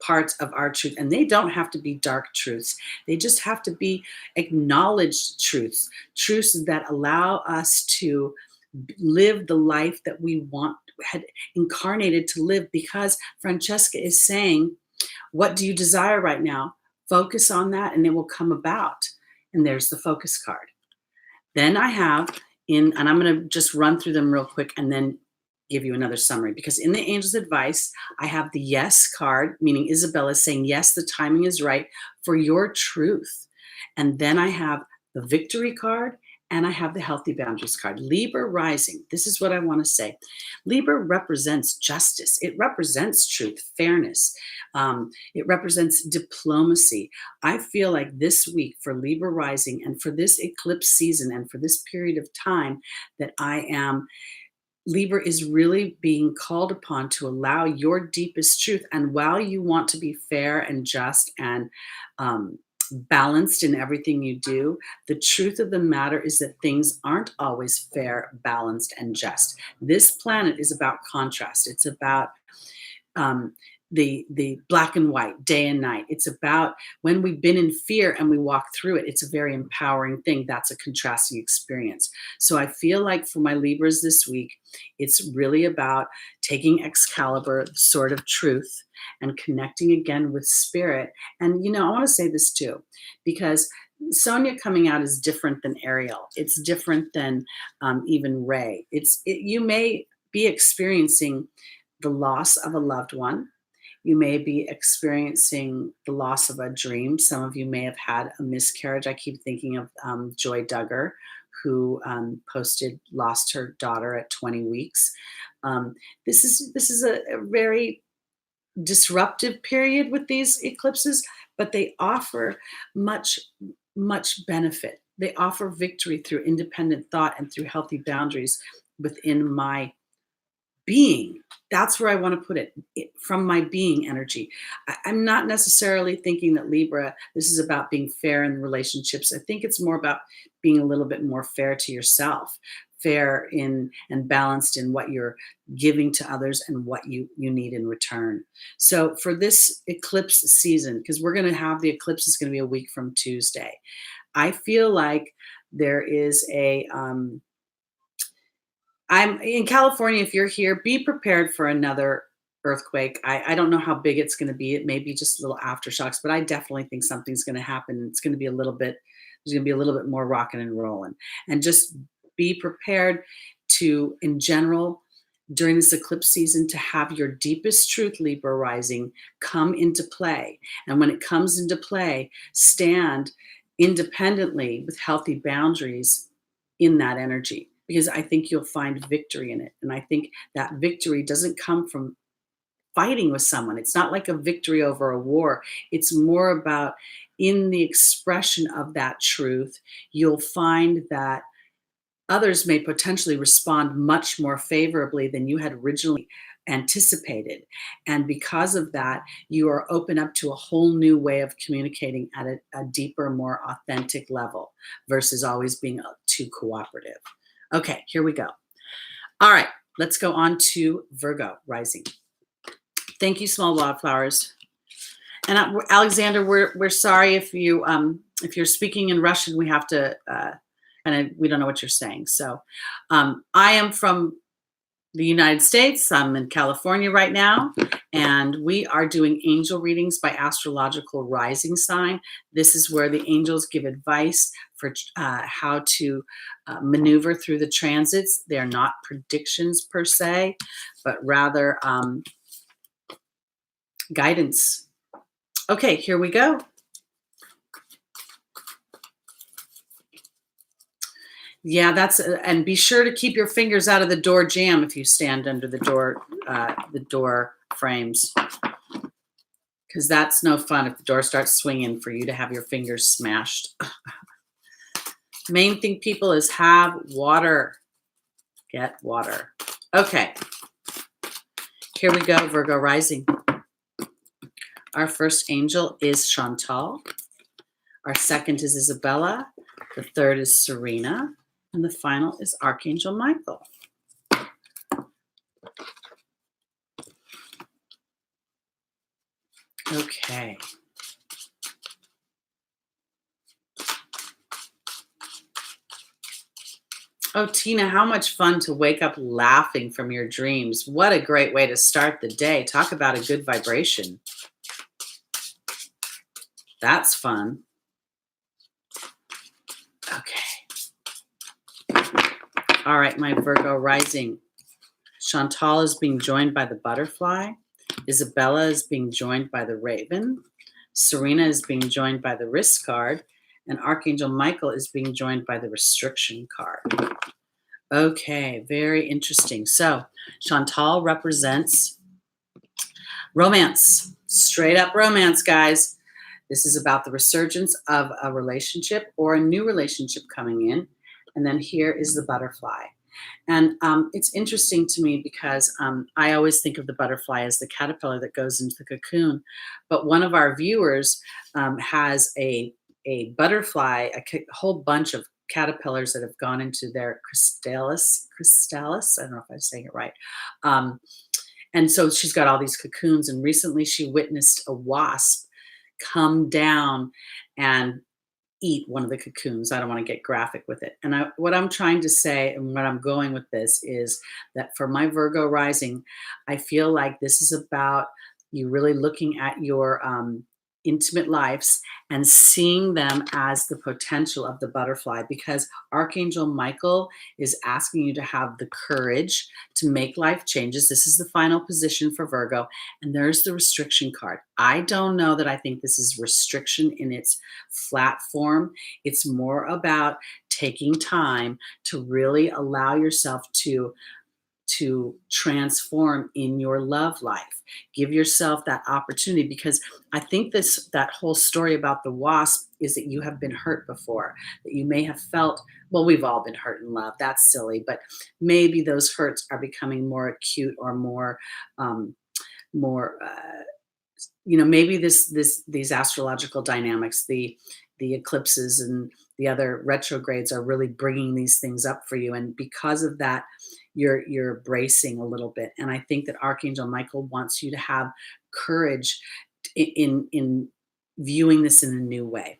parts of our truth. And they don't have to be dark truths. They just have to be acknowledged truths that allow us to live the life that we had incarnated to live. Because Francesca is saying, what do you desire right now? Focus on that and it will come about. And there's the Focus card. Then I have and I'm going to just run through them real quick and then give you another summary, because in the Angel's Advice, I have the Yes card, meaning Isabella is saying, yes, the timing is right for your truth. And then I have the Victory card, and I have the Healthy Boundaries card. Libra rising. This is what I want to say. Libra represents justice. It represents truth, fairness. It represents diplomacy. I feel like this week for Libra rising and for this eclipse season and for this period of time that I am Libra is really being called upon to allow your deepest truth. And while you want to be fair and just and balanced in everything you do, the truth of the matter is that things aren't always fair, balanced, and just. This planet is about contrast. It's about um, the black and white, day and night. It's about when we've been in fear and we walk through it. It's a very empowering thing. That's a contrasting experience. So I feel like for my Libras this week, it's really about taking Excalibur, the sword of truth, and connecting again with spirit. And I want to say this too, because Sonia coming out is different than Ariel. It's different than even Ray. You may be experiencing the loss of a loved one. You may be experiencing the loss of a dream. Some of you may have had a miscarriage. I keep thinking of Joy Duggar, who lost her daughter at 20 weeks. This is a very disruptive period with these eclipses, but they offer much benefit. They offer victory through independent thought and through healthy boundaries within my being. That's where I want to put it, from my being energy. I'm not necessarily thinking that Libra, this is about being fair in relationships. I think it's more about being a little bit more fair to yourself, fair in and balanced in what you're giving to others and what you need in return. So for this eclipse season, because we're going to have the eclipse is going to be a week from Tuesday, I feel like there is I'm in California. If you're here, be prepared for another earthquake. I don't know how big it's going to be. It may be just little aftershocks, but I definitely think something's going to happen. It's going to be there's going to be a little bit more rocking and rolling. And just be prepared to, in general, during this eclipse season, to have your deepest truth, Libra rising, come into play. And when it comes into play, stand independently with healthy boundaries in that energy, because I think you'll find victory in it. And I think that victory doesn't come from fighting with someone. It's not like a victory over a war. It's more about, in the expression of that truth, you'll find that others may potentially respond much more favorably than you had originally anticipated. And because of that, you are open up to a whole new way of communicating at a deeper, more authentic level versus always being too cooperative. Okay, here we go. All right, let's go on to Virgo rising. Thank you, small wildflowers. And Alexander, we're sorry if you're speaking in Russian, we have to we don't know what you're saying. So I am from the United States. I'm in California right now, and we are doing angel readings by astrological rising sign. This is where the angels give advice for how to maneuver through the transits. They're not predictions per se, but rather guidance. Okay, here we go. Yeah, and be sure to keep your fingers out of the door jamb if you stand under the door frames, because that's no fun if the door starts swinging for you to have your fingers smashed. Main thing, people, is have water. Get water. Okay, here we go, Virgo rising. Our first angel is Chantal. Our second is Isabella. The third is Serena. And the final is Archangel Michael. Okay. Oh, Tina, how much fun to wake up laughing from your dreams. What a great way to start the day. Talk about a good vibration. That's fun. Okay. All right, my Virgo rising. Chantal is being joined by the butterfly. Isabella is being joined by the raven. Serena is being joined by the risk card. And Archangel Michael is being joined by the restriction card. Okay, very interesting. So Chantal represents romance, straight up romance, guys. This is about the resurgence of a relationship or a new relationship coming in. And then here is the butterfly. And it's interesting to me because I always think of the butterfly as the caterpillar that goes into the cocoon. But one of our viewers has a butterfly, whole bunch of caterpillars that have gone into their chrysalis. I don't know if I'm saying it right. Um, and so she's got all these cocoons. And recently she witnessed a wasp come down and eat one of the cocoons. I don't want to get graphic with it. And what I'm trying to say and what I'm going with this is that for my Virgo rising, I feel like this is about you really looking at your intimate lives and seeing them as the potential of the butterfly, because Archangel Michael is asking you to have the courage to make life changes. This is the final position for Virgo. And there's the restriction card. I don't know that I think this is restriction in its flat form. It's more about taking time to really allow yourself to transform in your love life. Give yourself that opportunity, because I think that whole story about the wasp is that you have been hurt before, that you may have felt, well, we've all been hurt in love. That's silly, but maybe those hurts are becoming more acute or more, maybe these astrological dynamics, the eclipses and the other retrogrades are really bringing these things up for you, and because of that you're bracing a little bit. And I think that Archangel Michael wants you to have courage in viewing this in a new way,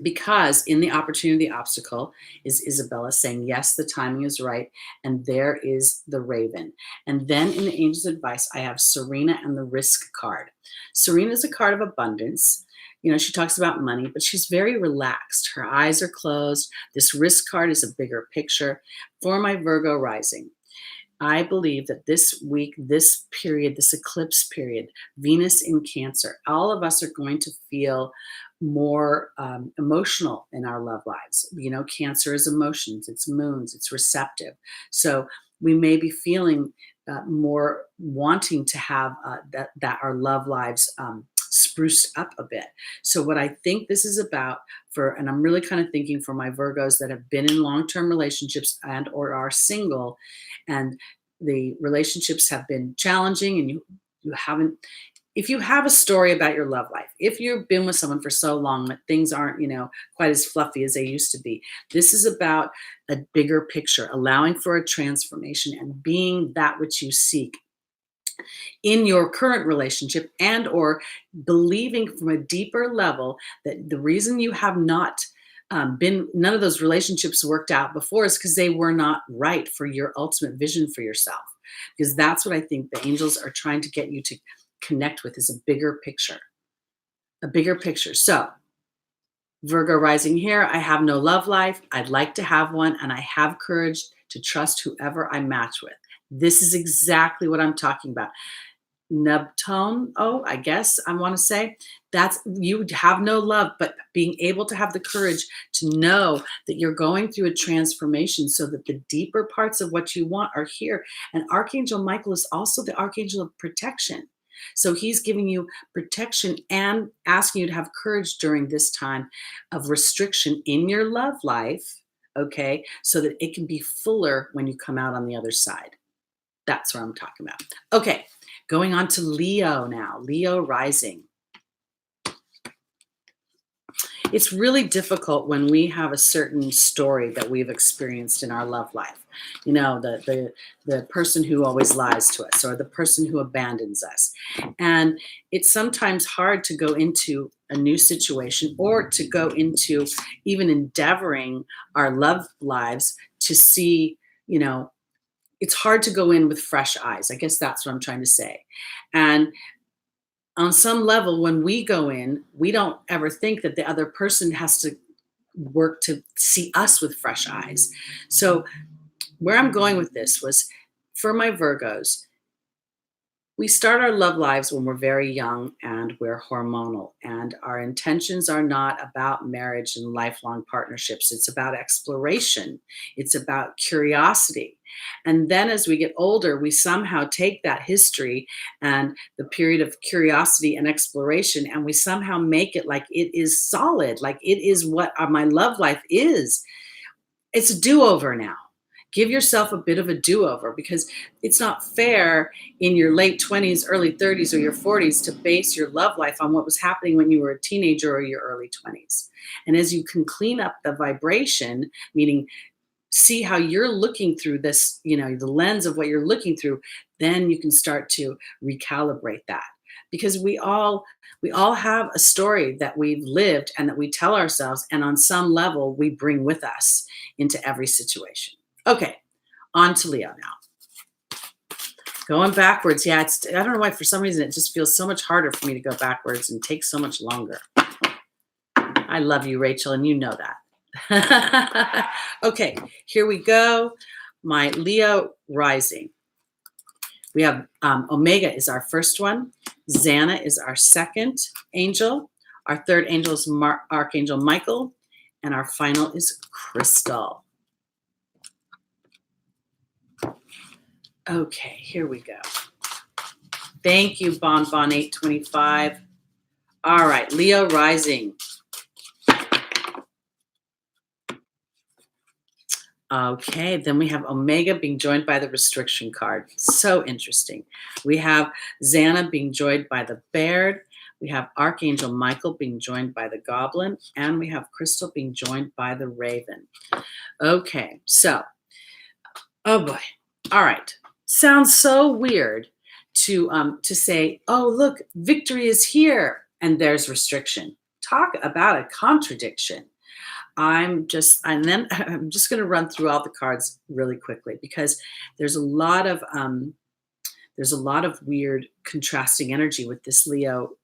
because in the opportunity obstacle is Isabella saying, yes, the timing is right, and there is the raven. And then in the angel's advice, I have Serena and the risk card. Serena is a card of abundance. She talks about money, but she's very relaxed. Her eyes are closed. This risk card is a bigger picture. For my Virgo rising, I believe that this week, this period, this eclipse period, Venus in Cancer, all of us are going to feel more emotional in our love lives. Cancer is emotions, it's moons, it's receptive. So we may be feeling more wanting to have that our love lives spruced up a bit. So what I think this is about and I'm really kind of thinking for my Virgos that have been in long-term relationships and or are single, and the relationships have been challenging, and you haven't, if you have a story about your love life, if you've been with someone for so long that things aren't, quite as fluffy as they used to be, this is about a bigger picture, allowing for a transformation and being that which you seek in your current relationship, and or believing from a deeper level that the reason you have not none of those relationships worked out before is because they were not right for your ultimate vision for yourself. Because that's what I think the angels are trying to get you to connect with, is a bigger picture. A bigger picture. So Virgo rising here, I have no love life. I'd like to have one, and I have courage to trust whoever I match with. This is exactly what I'm talking about. Nubtone, I guess I want to say, that's, you have no love, but being able to have the courage to know that you're going through a transformation so that the deeper parts of what you want are here. And Archangel Michael is also the archangel of protection. So he's giving you protection and asking you to have courage during this time of restriction in your love life, okay, so that it can be fuller when you come out on the other side. That's what I'm talking about. Okay, going on to Leo now, Leo rising. It's really difficult when we have a certain story that we've experienced in our love life. The person who always lies to us, or the person who abandons us. And it's sometimes hard to go into a new situation, or to go into even endeavoring our love lives to see, it's hard to go in with fresh eyes. I guess that's what I'm trying to say. And on some level, when we go in, we don't ever think that the other person has to work to see us with fresh eyes. So where I'm going with this was, for my Virgos, we start our love lives when we're very young and we're hormonal, and our intentions are not about marriage and lifelong partnerships. It's about exploration. It's about curiosity. And then as we get older, we somehow take that history and the period of curiosity and exploration, and we somehow make it like it is solid, like it is what my love life is. It's a do-over now. Give yourself a bit of a do-over, because it's not fair in your late 20s, early 30s, or your 40s to base your love life on what was happening when you were a teenager or your early 20s. And as you can clean up the vibration, meaning see how you're looking through this, the lens of what you're looking through, then you can start to recalibrate that. Because we all have a story that we've lived and that we tell ourselves, and on some level we bring with us into every situation. Okay, on to Leo now. Going backwards, yeah, I don't know why, for some reason it just feels so much harder for me to go backwards and takes so much longer. I love you, Rachel, and you know that. Okay, here we go. My Leo rising. We have Omega is our first one. Xana is our second angel. Our third angel is Archangel Michael. And our final is Crystal. Okay, here we go. Thank you, Bonbon825. All right, Leo rising. Okay, then we have Omega being joined by the restriction card. So interesting. We have Xana being joined by the Bear. We have Archangel Michael being joined by the Goblin. And we have Crystal being joined by the Raven. Okay, so, oh boy. All right. Sounds so weird to say, oh, look, victory is here, and there's restriction. Talk about a contradiction. I'm just going to run through all the cards really quickly, because there's a lot of weird contrasting energy with this Leo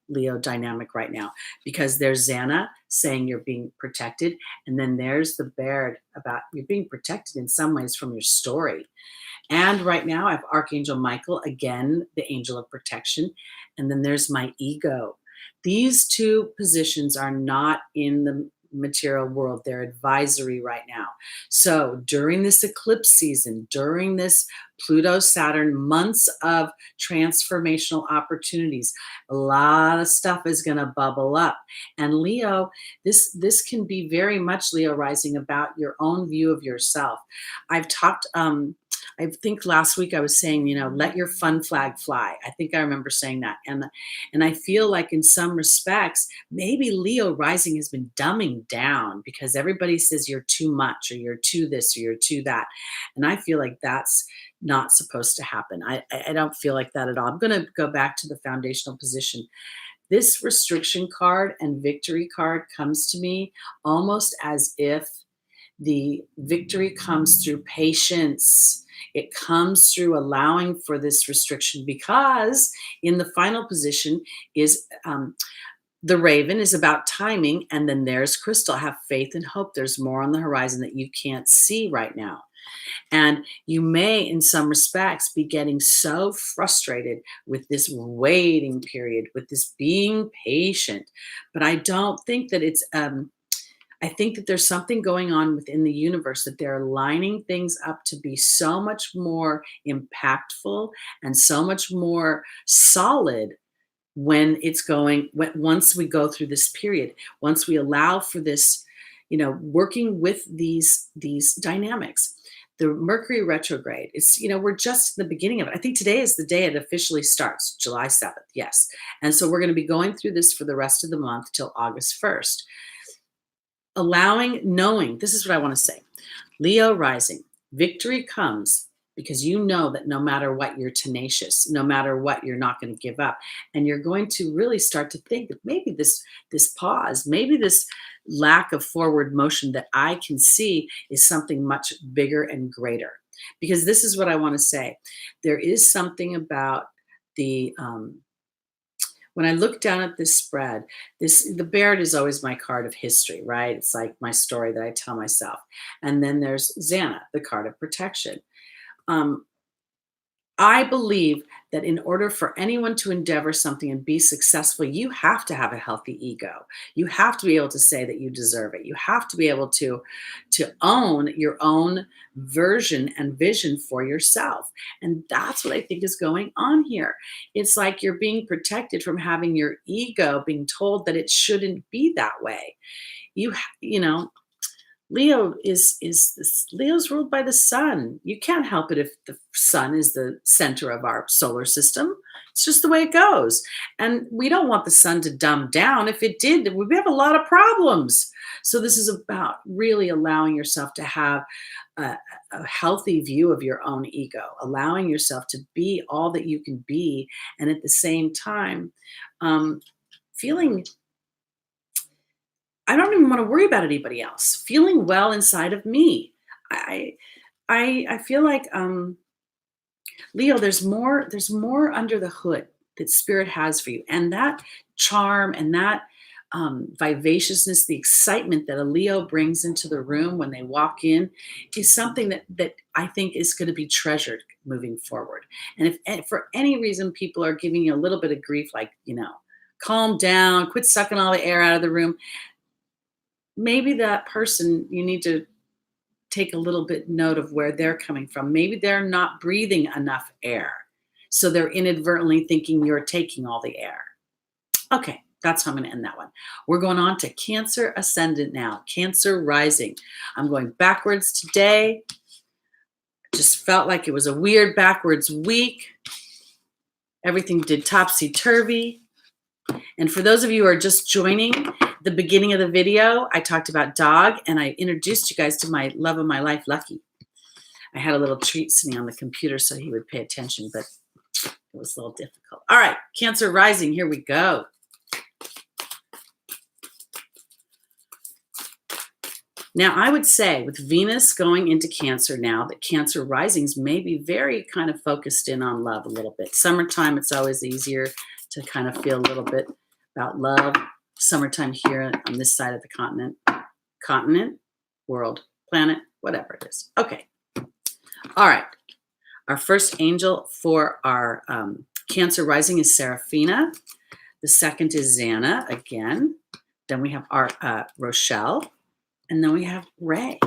dynamic right now, because there's Xana saying you're being protected, and then there's the Bear about you're being protected in some ways from your story. And right now I have Archangel Michael, again, the angel of protection, and then there's my ego. These two positions are not in the material world. They're advisory right now. So during this eclipse season, during this Pluto-Saturn months of transformational opportunities, a lot of stuff is going to bubble up. And Leo, this can be very much Leo rising about your own view of yourself. I've talked, I think last week I was saying, let your fun flag fly. I think I remember saying that. And I feel like in some respects, maybe Leo rising has been dumbing down, because everybody says you're too much, or you're too this, or you're too that. And I feel like that's not supposed to happen. I don't feel like that at all. I'm going to go back to the foundational position. This restriction card and victory card comes to me almost as if the victory comes through patience. It comes through allowing for this restriction, because in the final position is the Raven is about timing, and then there's Crystal. Have faith and hope. There's more on the horizon that you can't see right now. And you may, in some respects, be getting so frustrated with this waiting period, with this being patient. But I don't think that it's I think that there's something going on within the universe, that they're lining things up to be so much more impactful and so much more solid when once we go through this period, once we allow for this, working with these dynamics. The Mercury retrograde, we're just in the beginning of it. I think today is the day it officially starts, July 7th. Yes. And so we're going to be going through this for the rest of the month till August 1st. Knowing, this is what I want to say. Leo rising, victory comes because you know that no matter what, you're tenacious. No matter what, you're not going to give up. And you're going to really start to think that maybe this pause, maybe this lack of forward motion that I can see is something much bigger and greater. Because this is what I want to say. There is something about the when I look down at this spread, the Bear is always my card of history, right? It's like my story that I tell myself. And then there's Xana, the card of protection. I believe that in order for anyone to endeavor something and be successful, you have to have a healthy ego. You have to be able to say that you deserve it. You have to be able to own your own version and vision for yourself. And that's what I think is going on here. It's like you're being protected from having your ego being told that it shouldn't be that way. Leo is this, Leo's ruled by the sun. You can't help it if the sun is the center of our solar system. It's just the way it goes. And we don't want the sun to dumb down. If it did, we'd have a lot of problems. So this is about really allowing yourself to have a, a healthy view of your own ego, allowing yourself to be all that you can be, and at the same time, um, feeling I don't even want to worry about anybody else. Feeling well inside of me. I I feel like Leo, there's more under the hood that spirit has for you. And that charm and that vivaciousness, the excitement that a Leo brings into the room when they walk in is something that I think is going to be treasured moving forward. And if for any reason people are giving you a little bit of grief, like, calm down, quit sucking all the air out of the room, maybe that person, you need to take a little bit note of where they're coming from. Maybe they're not breathing enough air. So they're inadvertently thinking you're taking all the air. Okay, that's how I'm going to end that one. We're going on to Cancer Ascendant now, Cancer Rising. I'm going backwards today. Just felt like it was a weird backwards week. Everything did topsy-turvy. And for those of you who are just joining the beginning of the video, I talked about dog and I introduced you guys to my love of my life, Lucky. I had a little treat sitting on the computer so he would pay attention, but it was a little difficult. All right, Cancer Rising, here we go. Now, I would say with Venus going into Cancer now, that Cancer Risings may be very kind of focused in on love a little bit. Summertime, it's always easier to kind of feel a little bit about love. Summertime here on this side of the continent, world, planet, whatever it is. Okay. All right. Our first angel for our Cancer Rising is Seraphina. The second is Xana again. Then we have our Rochelle. And then we have Ray.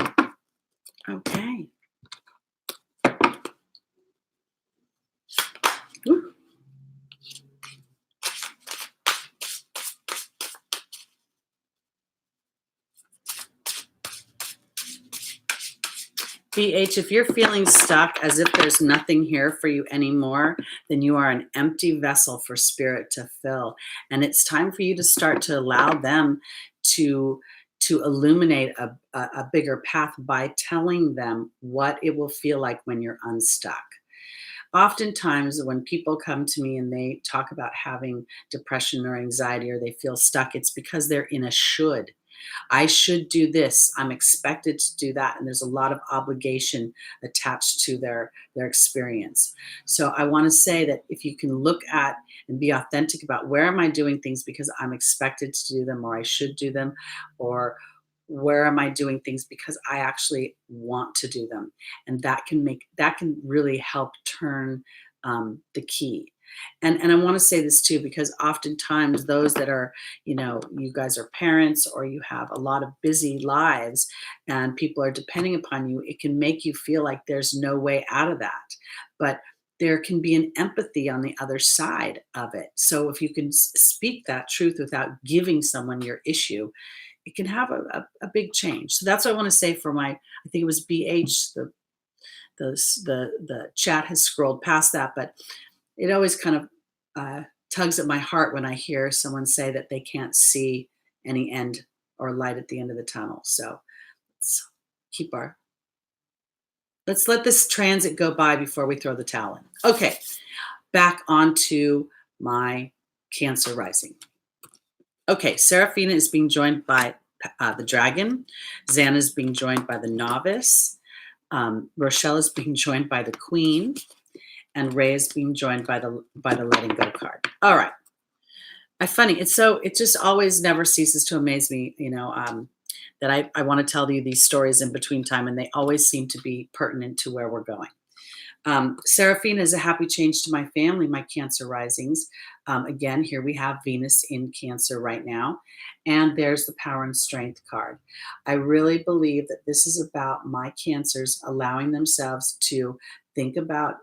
Okay. Ooh. BH, if you're feeling stuck as if there's nothing here for you anymore, then you are an empty vessel for spirit to fill. And it's time for you to start to allow them to illuminate a bigger path by telling them what it will feel like when you're unstuck. Oftentimes when people come to me and they talk about having depression or anxiety or they feel stuck, it's because they're in a should. I should do this. I'm expected to do that. And there's a lot of obligation attached to their experience. So I want to say that if you can look at and be authentic about where am I doing things because I'm expected to do them or I should do them, or where am I doing things because I actually want to do them, and that can really help turn the key. And I want to say this too, because oftentimes those that are, you guys are parents or you have a lot of busy lives and people are depending upon you, it can make you feel like there's no way out of that. But there can be an empathy on the other side of it. So if you can speak that truth without giving someone your issue, it can have a big change. So that's what I want to say for I think it was BH, the chat has scrolled past that, but it always kind of tugs at my heart when I hear someone say that they can't see any end or light at the end of the tunnel. So let's let this transit go by before we throw the towel in. Okay, back onto my Cancer Rising. Okay, Seraphina is being joined by the Dragon. Xana is being joined by the Novice. Rochelle is being joined by the Queen. And Ray is being joined by the Letting Go card. All right. It just always never ceases to amaze me, that I want to tell you these stories in between time, and they always seem to be pertinent to where we're going. Seraphina is a happy change to my family, my Cancer Risings. Again, here we have Venus in Cancer right now, and there's the Power and Strength card. I really believe that this is about my Cancers allowing themselves to think about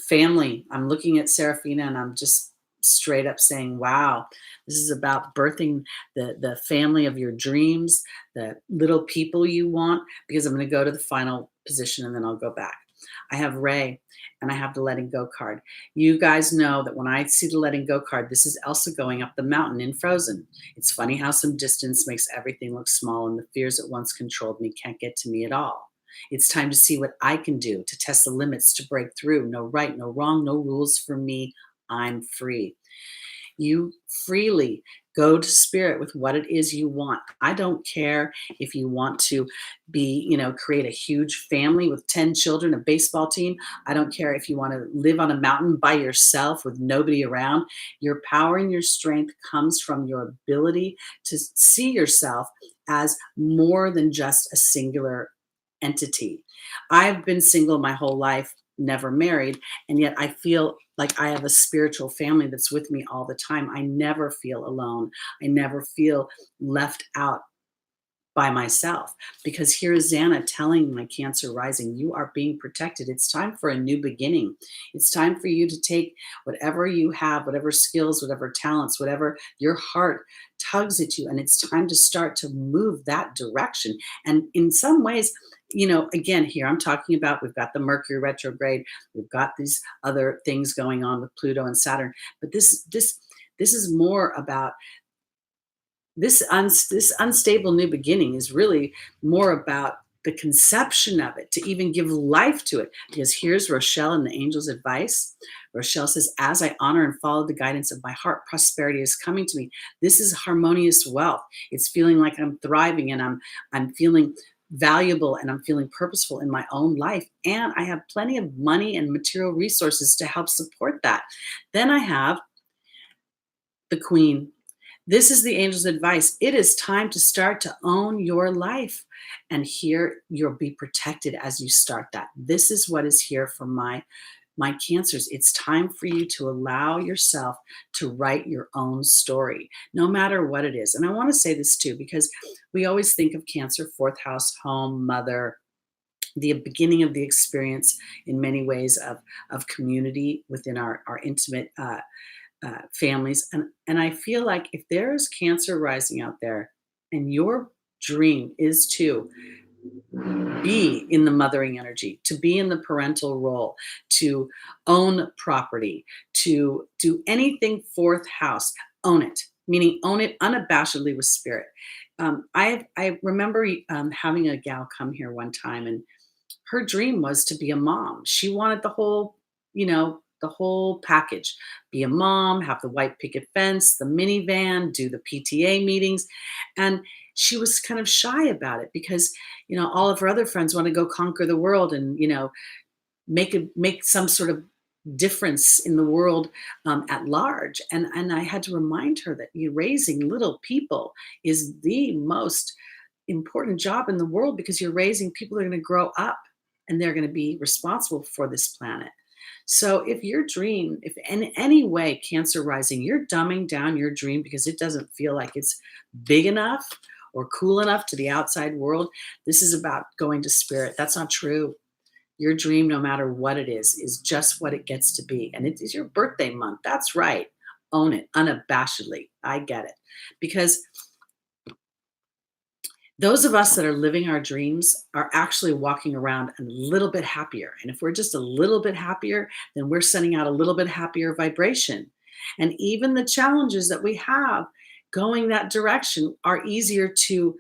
family. I'm looking at Seraphina and I'm just straight up saying, wow, this is about birthing the family of your dreams, the little people you want, because I'm going to go to the final position and then I'll go back. I have Ray and I have the letting go card. You guys know that when I see the letting go card, this is Elsa going up the mountain in Frozen. It's funny how some distance makes everything look small, and the fears that once controlled me can't get to me at all. It's time to see what I can do to test the limits, to break through. No right, no wrong, no rules for me. I'm free. You freely go to spirit with what it is you want. I don't care if you want to create a huge family with 10 children, a baseball team. I don't care if you want to live on a mountain by yourself with nobody around. Your power and your strength comes from your ability to see yourself as more than just a singular entity. I've been single my whole life, never married, and yet I feel like I have a spiritual family that's with me all the time. I never feel alone. I never feel left out by myself, because here is Xana telling my Cancer rising, you are being protected. It's time for a new beginning. It's time for you to take whatever you have, whatever skills, whatever talents, whatever your heart tugs at you, and it's time to start to move that direction. And in some ways, again, here I'm talking about, we've got the Mercury retrograde, we've got these other things going on with Pluto and Saturn, but this is more about this unstable new beginning is really more about the conception of it, to even give life to it. Because here's Rochelle and the angel's advice. Rochelle says, as I honor and follow the guidance of my heart, prosperity is coming to me. This is harmonious wealth. It's feeling like I'm thriving, and I'm feeling valuable, and I'm feeling purposeful in my own life. And I have plenty of money and material resources to help support that. Then I have the Queen. This is the angel's advice. It is time to start to own your life. And here you'll be protected as you start that. This is what is here for my Cancers. It's time for you to allow yourself to write your own story, no matter what it is. And I want to say this too, because we always think of Cancer, fourth house, home, mother, the beginning of the experience in many ways of community within our intimate families. And I feel like if there is Cancer rising out there and your dream is to be in the mothering energy, to be in the parental role, to own property, to do anything fourth house, own it, meaning own it unabashedly with spirit. I remember having a gal come here one time, and her dream was to be a mom. She wanted the whole package. Be a mom, have the white picket fence, the minivan, do the PTA meetings. And she was kind of shy about it because, all of her other friends want to go conquer the world and, make some sort of difference in the world at large. And I had to remind her that raising little people is the most important job in the world, because you're raising people that are going to grow up and they're going to be responsible for this planet. So if your dream, if in any way, Cancer rising, you're dumbing down your dream because it doesn't feel like it's big enough or cool enough to the outside world, this is about going to spirit. That's not true. Your dream, no matter what it is just what it gets to be. And it is your birthday month. That's right. Own it unabashedly. I get it. Because those of us that are living our dreams are actually walking around a little bit happier. And if we're just a little bit happier, then we're sending out a little bit happier vibration. And even the challenges that we have going that direction are easier to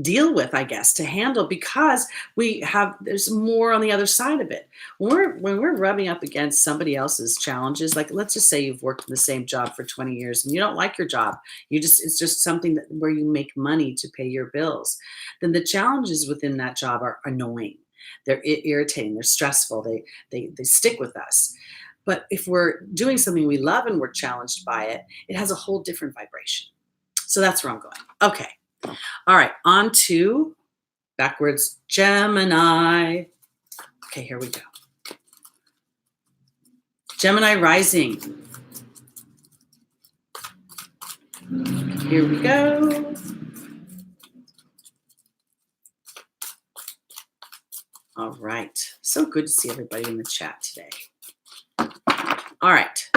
deal with, I guess, to handle, because there's more on the other side of it. When we're rubbing up against somebody else's challenges, like let's just say you've worked in the same job for 20 years and you don't like your job, it's just something where you make money to pay your bills, then the challenges within that job are annoying. They're irritating, they're stressful, they stick with us. But if we're doing something we love and we're challenged by it, it has a whole different vibration. So that's where I'm going. Okay. All right, on to backwards Gemini. Okay, here we go. Gemini rising. Here we go. All right. So good to see everybody in the chat today. All right.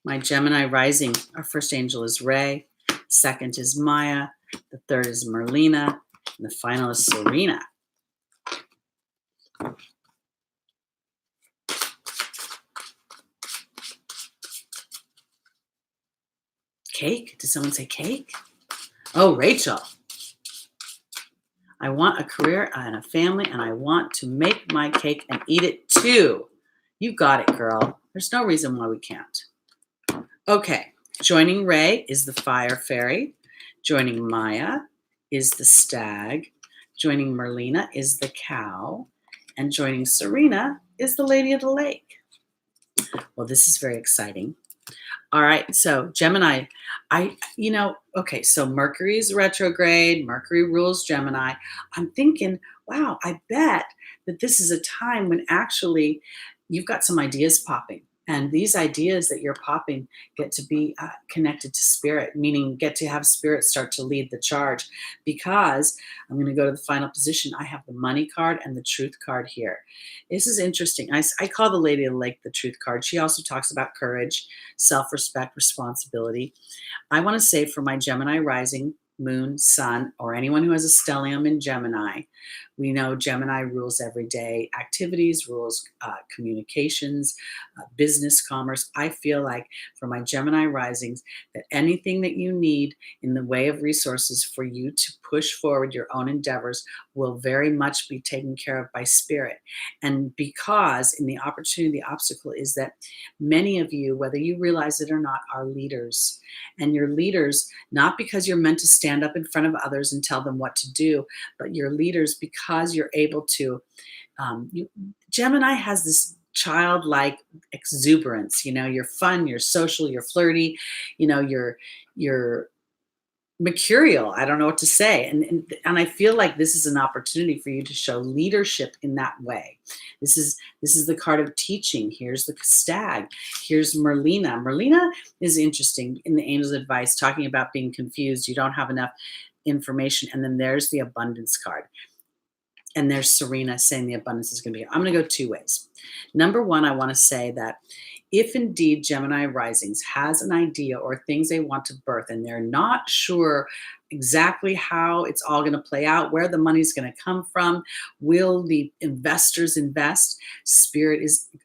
My Gemini rising, our first angel is Ray. Second is Maya. The third is Merlina. And the final is Serena. Cake? Did someone say cake? Oh, Rachel. I want a career and a family, and I want to make my cake and eat it too. You got it, girl. There's no reason why we can't. Okay. Joining Ray is the fire fairy. Joining Maya is the stag. Joining Merlina is the cow. And joining Serena is the lady of the lake. Well, this is very exciting. All right, so Gemini, okay, so Mercury's retrograde, Mercury rules Gemini. I'm thinking, wow, I bet that this is a time when actually you've got some ideas popping. And these ideas that you're popping get to be connected to spirit, meaning get to have spirit start to lead the charge. Because I'm going to go to the final position. I have the money card and the truth card here. This is interesting. I call the Lady of the Lake the truth card. She also talks about courage, self-respect, responsibility. I want to say for my Gemini rising, moon, sun, or anyone who has a stellium in Gemini, we know Gemini rules everyday activities, rules communications, business, commerce. I feel like for my Gemini risings that anything that you need in the way of resources for you to push forward your own endeavors will very much be taken care of by spirit. And because in the opportunity, the obstacle is that many of you, whether you realize it or not, are leaders. And you're leaders not because you're meant to stand up in front of others and tell them what to do, but you're leaders because you're able to. Gemini has this childlike exuberance. You're fun, you're social, you're flirty. You're mercurial. I don't know what to say. And I feel like this is an opportunity for you to show leadership in that way. This is the card of teaching. Here's the stag. Here's Merlina. Merlina is interesting in the angel's advice, talking about being confused. You don't have enough information. And then there's the abundance card. And there's Serena saying the abundance is going to be. I'm going to go two ways. Number one, I want to say that if indeed Gemini risings has an idea or things they want to birth and they're not sure exactly how it's all going to play out, where the money's going to come from, will the investors invest? Spirit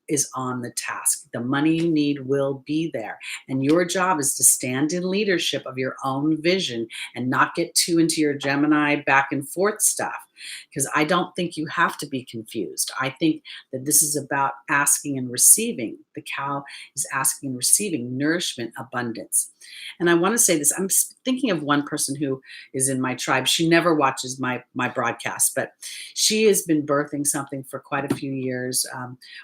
is on the task. The money you need will be there. And your job is to stand in leadership of your own vision and not get too into your Gemini back and forth stuff. Because I don't think you have to be confused. I think that this is about asking and receiving. The cow is asking and receiving nourishment, abundance. And I want to say this. I'm thinking of one person who is in my tribe. She never watches my broadcast, but she has been birthing something for quite a few years,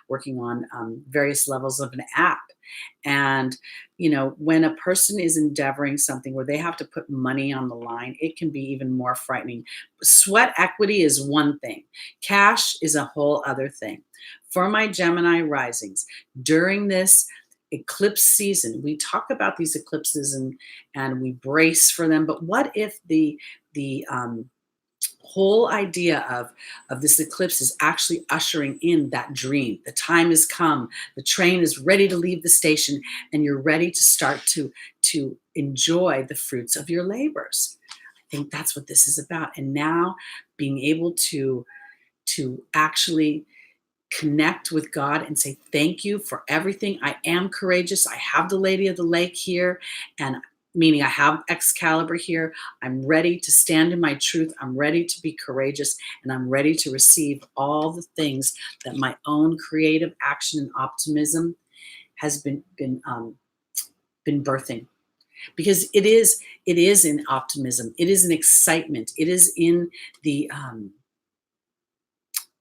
working on various levels of an app. And, when a person is endeavoring something where they have to put money on the line, it can be even more frightening. Sweat equity is one thing. Cash is a whole other thing. For my Gemini risings, during this eclipse season, we talk about these eclipses and we brace for them. But what if the whole idea of this eclipse is actually ushering in that dream? The time has come. The train is ready to leave the station, and you're ready to start to enjoy the fruits of your labors. I think that's what this is about. And now being able to actually connect with God and say, thank you for everything. I am courageous. I have the Lady of the Lake here, and meaning I have Excalibur here. I'm ready to stand in my truth. I'm ready to be courageous, and I'm ready to receive all the things that my own creative action and optimism has been birthing. Because it is in optimism. It is an excitement. It is in the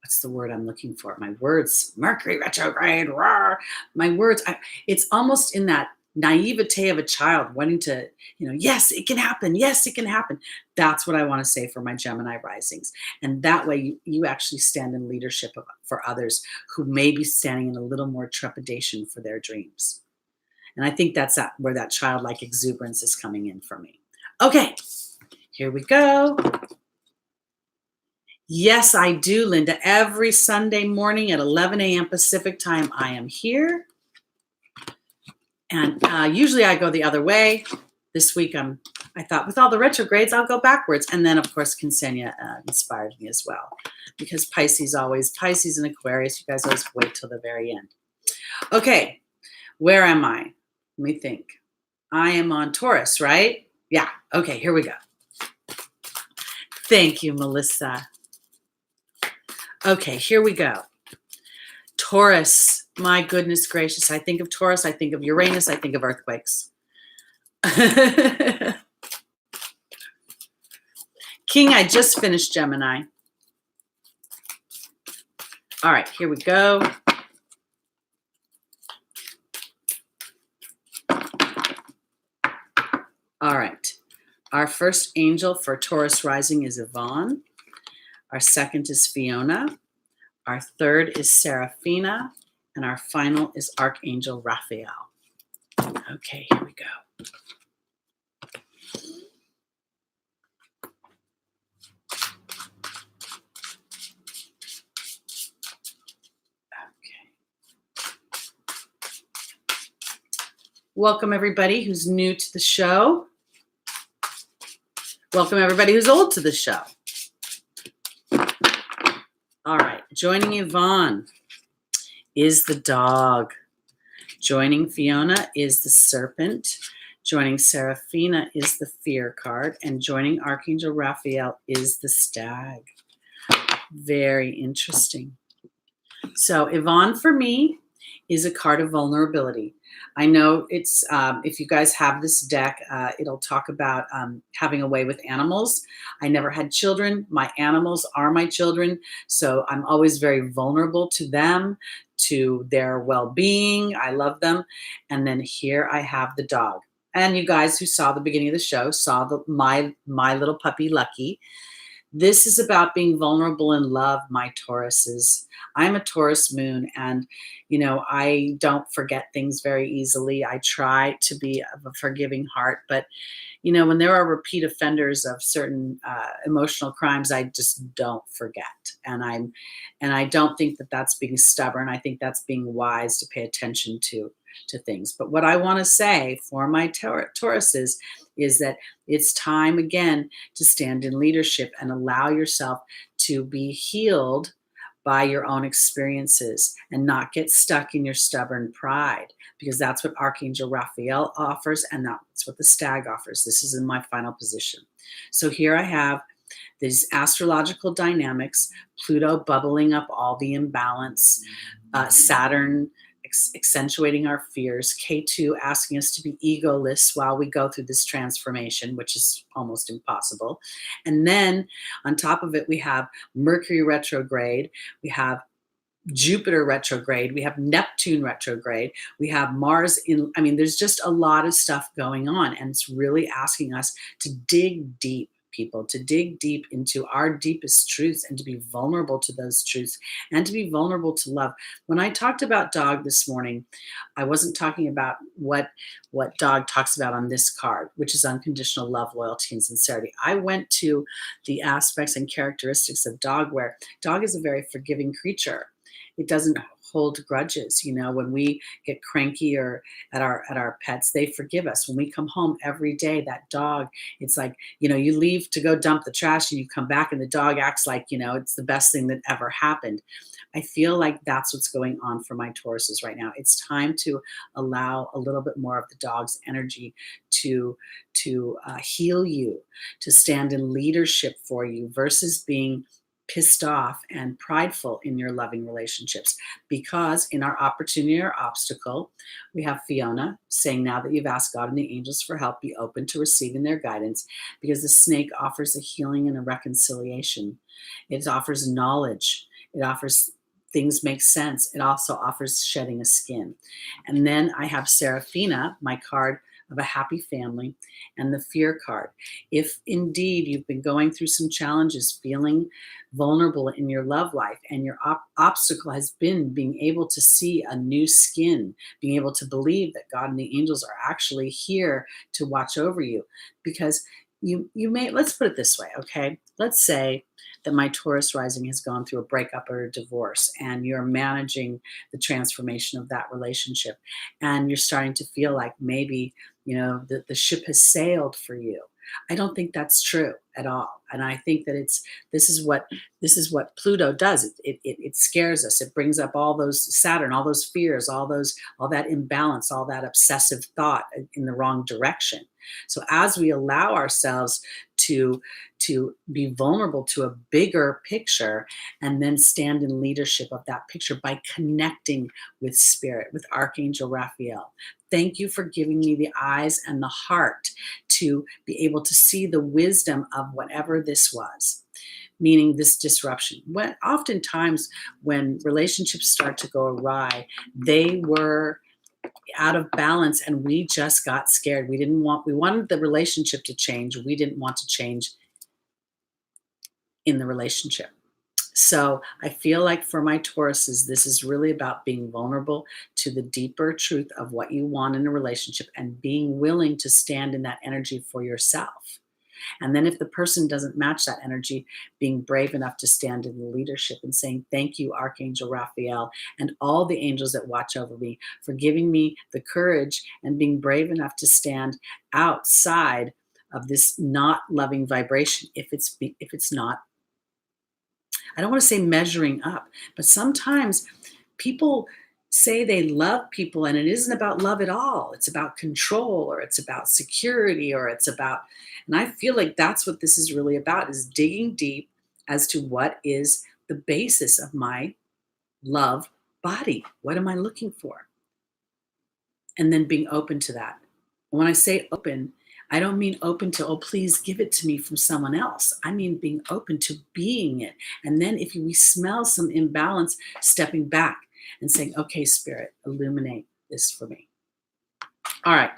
what's the word I'm looking for? My words, Mercury retrograde, roar. My words, it's almost in that naivete of a child wanting to, yes, it can happen. Yes, it can happen. That's what I want to say for my Gemini risings. And that way you actually stand in leadership for others who may be standing in a little more trepidation for their dreams. And I think that's where that childlike exuberance is coming in for me. Okay, here we go. Yes, I do, Linda. Every Sunday morning at 11 a.m. Pacific time, I am here. And usually I go the other way. This week I thought with all the retrogrades, I'll go backwards. And then, of course, Ksenia inspired me as well. Because Pisces and Aquarius, you guys always wait till the very end. Okay, where am I? Let me think. I am on Taurus, right? Yeah, okay, here we go. Thank you, Melissa. Okay, here we go. Taurus, my goodness gracious. I think of Taurus, I think of Uranus, I think of earthquakes. King, I just finished Gemini. All right, here we go. All right. Our first angel for Taurus rising is Yvonne. Our second is Fiona. Our third is Seraphina. And our final is Archangel Raphael. Okay, here we go. Welcome everybody who's new to the show. Welcome everybody who's old to the show. All right, joining Yvonne is the dog. Joining Fiona is the serpent. Joining Seraphina is the fear card. And joining Archangel Raphael is the stag. Very interesting. So Yvonne for me is a card of vulnerability. I know it's, if you guys have this deck, it'll talk about having a way with animals. I never had children. My animals are my children. So I'm always very vulnerable to them, to their well-being. I love them. And then here I have the dog. And you guys who saw the beginning of the show saw my little puppy, Lucky. This is about being vulnerable in love, my Tauruses. I'm a Taurus moon, and, you know, I don't forget things very easily. I try to be of a forgiving heart, but, you know, when there are repeat offenders of certain emotional crimes, I just don't forget. And I don't think that that's being stubborn. I think that's being wise to pay attention to things. But what I want to say for my Tauruses is that it's time again to stand in leadership and allow yourself to be healed by your own experiences and not get stuck in your stubborn pride, because that's what Archangel Raphael offers and that's what the stag offers. This is in my final position. So here I have these astrological dynamics, Pluto bubbling up all the imbalance, Saturn accentuating our fears, K2 asking us to be egoless while we go through this transformation, which is almost impossible. And then on top of it, we have Mercury retrograde, we have Jupiter retrograde, we have Neptune retrograde, we have Mars in, I mean, there's just a lot of stuff going on, and it's really asking us to dig deep, people, to dig deep into our deepest truths and to be vulnerable to those truths and to be vulnerable to love. When I talked about dog this morning, I wasn't talking about what dog talks about on this card, which is unconditional love, loyalty, and sincerity. I went to the aspects and characteristics of dog, where dog is a very forgiving creature. It doesn't hold grudges. You know, when we get cranky or at our pets, they forgive us. When we come home every day, that dog, it's like, you know, you leave to go dump the trash and you come back and the dog acts like, you know, it's the best thing that ever happened. I feel like that's what's going on for my Tauruses right now. It's time to allow a little bit more of the dog's energy to heal you, to stand in leadership for you, versus being pissed off and prideful in your loving relationships. Because in our opportunity or obstacle, we have Fiona saying, now that you've asked God and the angels for help, be open to receiving their guidance, because the snake offers a healing and a reconciliation. It offers knowledge. It offers things make sense. It also offers shedding a skin. And then I have Seraphina, my card of a happy family, and the fear card. If indeed you've been going through some challenges, feeling vulnerable in your love life, and your obstacle has been being able to see a new skin, being able to believe that God and the angels are actually here to watch over you, because you may, let's put it this way, okay? Let's say that my Taurus rising has gone through a breakup or a divorce, and you're managing the transformation of that relationship, and you're starting to feel like maybe, the ship has sailed for you. I don't think that's true at all. And I think that this is what Pluto does. It scares us. It brings up all those Saturn, all those fears, all that imbalance, all that obsessive thought in the wrong direction. So as we allow ourselves to be vulnerable to a bigger picture, and then stand in leadership of that picture by connecting with spirit, with Archangel Raphael. Thank you for giving me the eyes and the heart to be able to see the wisdom of whatever this was, meaning this disruption. Oftentimes when relationships start to go awry, they were out of balance, and we just got scared. We wanted the relationship to change. We didn't want to change in the relationship. So I feel like for my Tauruses, this is really about being vulnerable to the deeper truth of what you want in a relationship, and being willing to stand in that energy for yourself. And then if the person doesn't match that energy, being brave enough to stand in the leadership and saying, thank you, Archangel Raphael, and all the angels that watch over me, for giving me the courage and being brave enough to stand outside of this not loving vibration. If it's not, I don't want to say measuring up, but sometimes people say they love people and it isn't about love at all. It's about control, or it's about security, or it's about, and I feel like that's what this is really about, is digging deep as to what is the basis of my love body. What am I looking for? And then being open to that. And when I say open, I don't mean open to, oh, please give it to me from someone else. I mean being open to being it. And then if we smell some imbalance, stepping back and saying, okay, Spirit, illuminate this for me. All right.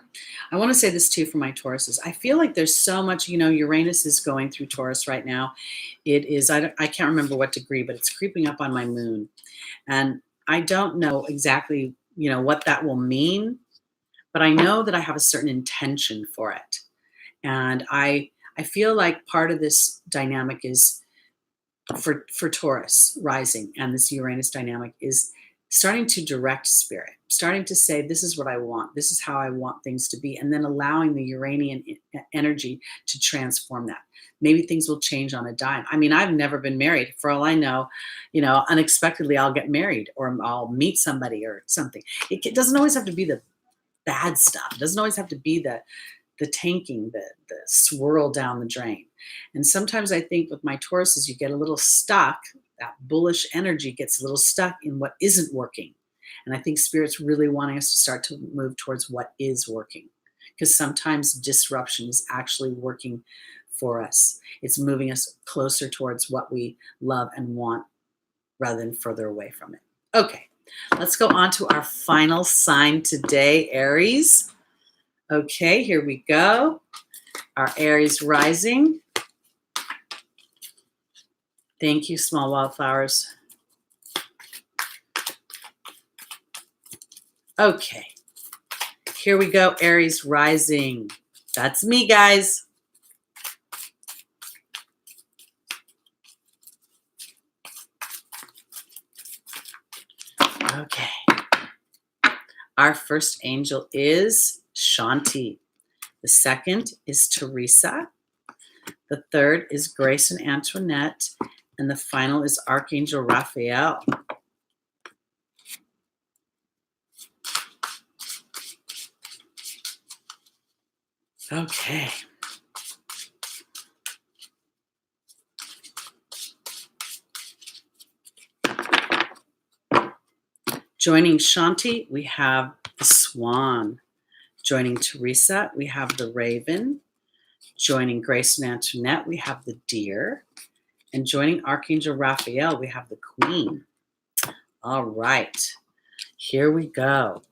I want to say this too for my Tauruses. I feel like there's so much, Uranus is going through Taurus right now. It is, I can't remember what degree, but it's creeping up on my moon. And I don't know exactly, what that will mean, but I know that I have a certain intention for it. And I feel like part of this dynamic is for Taurus rising, and this Uranus dynamic is starting to direct spirit, starting to say, this is what I want. This is how I want things to be. And then allowing the Uranian energy to transform that. Maybe things will change on a dime. I mean, I've never been married. For all I know, unexpectedly I'll get married, or I'll meet somebody or something. It doesn't always have to be the bad stuff. It doesn't always have to be the tanking, the swirl down the drain. And sometimes I think with my Tauruses, you get a little stuck. That bullish energy gets a little stuck in what isn't working. And I think Spirit's really wanting us to start to move towards what is working, because sometimes disruption is actually working for us. It's moving us closer towards what we love and want, rather than further away from it. Okay, let's go on to our final sign today, Aries. Okay, here we go. Our Aries rising. Thank you, small wildflowers. Okay, here we go, Aries rising. That's me, guys. Okay. Our first angel is Shanti. The second is Teresa. The third is Grace and Antoinette. And the final is Archangel Raphael. Okay. Joining Shanti, we have the swan. Joining Teresa, we have the raven. Joining Grace and Antoinette, we have the deer. And joining Archangel Raphael, we have the queen. All right, here we go.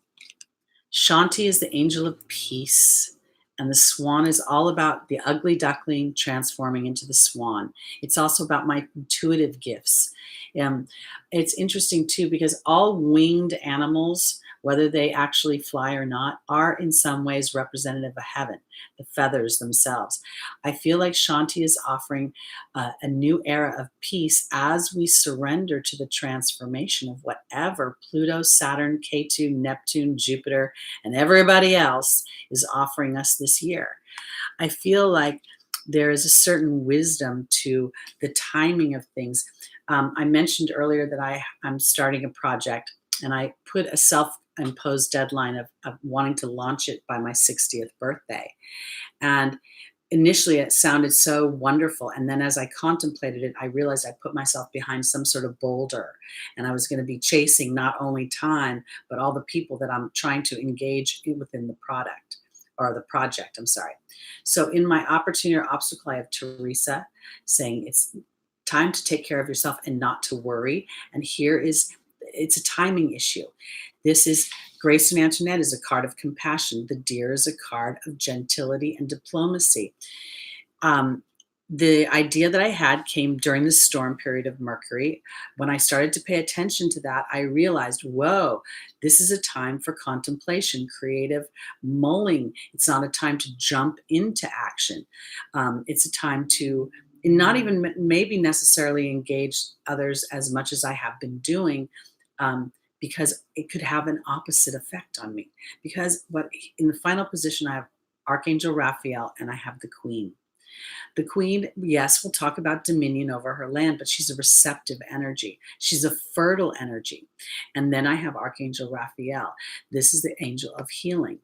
Shanti is the angel of peace, and the swan is all about the ugly duckling transforming into the swan. It's also about my intuitive gifts. It's interesting too, because all winged animals whether they actually fly or not, are in some ways representative of heaven, the feathers themselves. I feel like Shanti is offering a new era of peace as we surrender to the transformation of whatever Pluto, Saturn, Ketu, Neptune, Jupiter, and everybody else is offering us this year. I feel like there is a certain wisdom to the timing of things. I mentioned earlier that I'm starting a project, and I put a self-imposed deadline of wanting to launch it by my 60th birthday. And initially it sounded so wonderful. And then as I contemplated it, I realized I put myself behind some sort of boulder, and I was going to be chasing not only time, but all the people that I'm trying to engage within the product or the project. I'm sorry. So in my opportunity or obstacle, I have Teresa saying it's time to take care of yourself and not to worry. And it's a timing issue. This is Grace and Antoinette is a card of compassion. The deer is a card of gentility and diplomacy. The idea that I had came during the storm period of Mercury. When I started to pay attention to that, I realized, whoa, this is a time for contemplation, creative mulling. It's not a time to jump into action. It's a time to not even maybe necessarily engage others as much as I have been doing, because it could have an opposite effect on me. Because in the final position, I have Archangel Raphael and I have the Queen. The Queen, yes, will talk about dominion over her land, but she's a receptive energy. She's a fertile energy. And then I have Archangel Raphael. This is the angel of healing.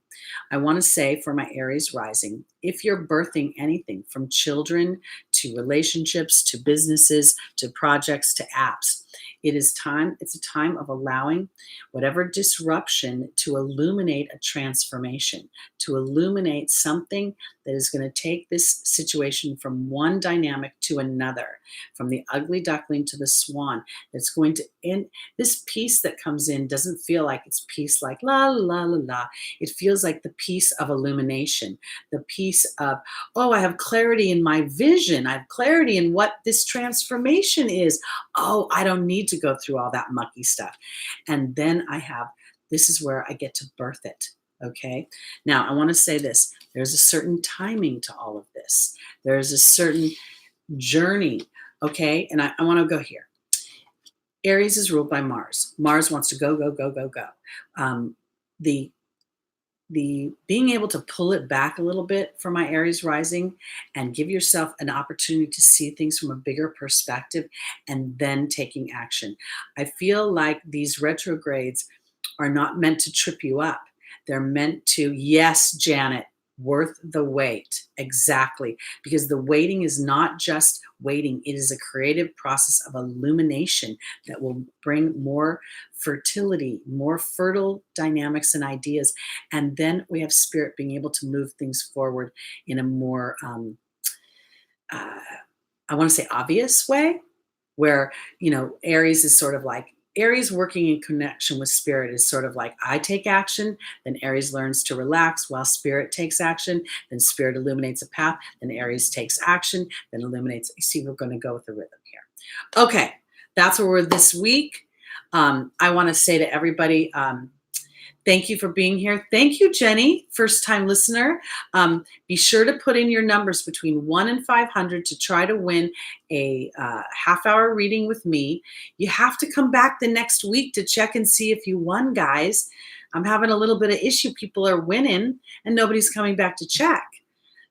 I want to say for my Aries rising, if you're birthing anything from children to relationships to businesses to projects to apps, it's a time of allowing whatever disruption to illuminate a transformation, to illuminate something that is going to take this situation from one dynamic to another, from the ugly duckling to the swan. That's going to end. This peace that comes in doesn't feel like it's peace like la la la la. It feels like the peace of illumination, the peace of, oh, I have clarity in my vision. I have clarity in what this transformation is. Oh, I don't need to go through all that mucky stuff. And then this is where I get to birth it. Okay. Now I want to say this. There's a certain timing to all of this. There's a certain journey. Okay. And I want to go here. Aries is ruled by Mars. Mars wants to go, go, go, go, go. The being able to pull it back a little bit for my Aries rising and give yourself an opportunity to see things from a bigger perspective and then taking action. I feel like these retrogrades are not meant to trip you up. They're meant to, yes, Janet, worth the wait. Exactly. Because the waiting is not just waiting. It is a creative process of illumination that will bring more fertility, more fertile dynamics and ideas. And then we have spirit being able to move things forward in a more, I want to say obvious way, where, Aries is sort of like, Aries working in connection with spirit is sort of like I take action, then Aries learns to relax while spirit takes action, then spirit illuminates a path, then Aries takes action, then illuminates. You see, we're going to go with the rhythm here. Okay, that's where we're this week. I want to say to everybody, thank you for being here. Thank you, Jenny, first-time listener. Be sure to put in your numbers between 1 and 500 to try to win a half-hour reading with me. You have to come back the next week to check and see if you won, guys. I'm having a little bit of issue. People are winning, and nobody's coming back to check.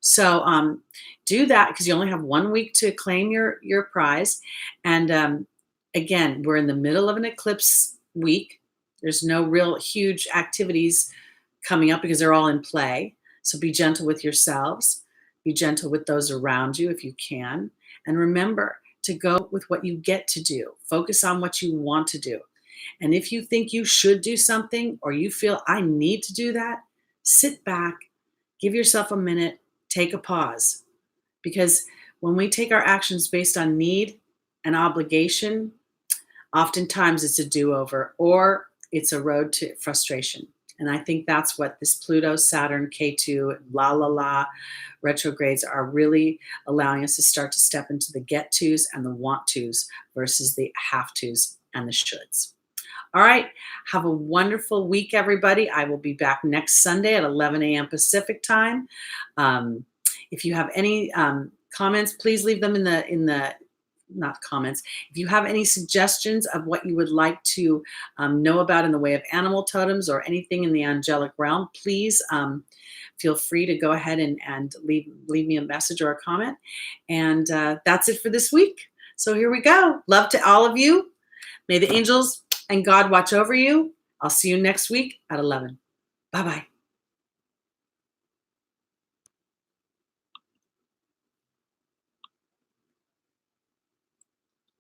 So do that because you only have 1 week to claim your prize. And again, we're in the middle of an eclipse week. There's no real huge activities coming up because they're all in play. So be gentle with yourselves. Be gentle with those around you if you can. And remember to go with what you get to do. Focus on what you want to do. And if you think you should do something or you feel I need to do that, sit back, give yourself a minute, take a pause. Because when we take our actions based on need and obligation, oftentimes it's a do-over or it's a road to frustration. And I think that's what this Pluto, Saturn, K2, la, la, la retrogrades are really allowing us to start to step into the get-tos and the want-tos versus the have-tos and the shoulds. All right. Have a wonderful week, everybody. I will be back next Sunday at 11 a.m. Pacific time. If you have any comments, please leave them in the not comments. If you have any suggestions of what you would like to know about in the way of animal totems or anything in the angelic realm, please feel free to go ahead and leave me a message or a comment. And that's it for this week. So here we go. Love to all of you. May the angels and God watch over you. I'll see you next week at 11. Bye-bye.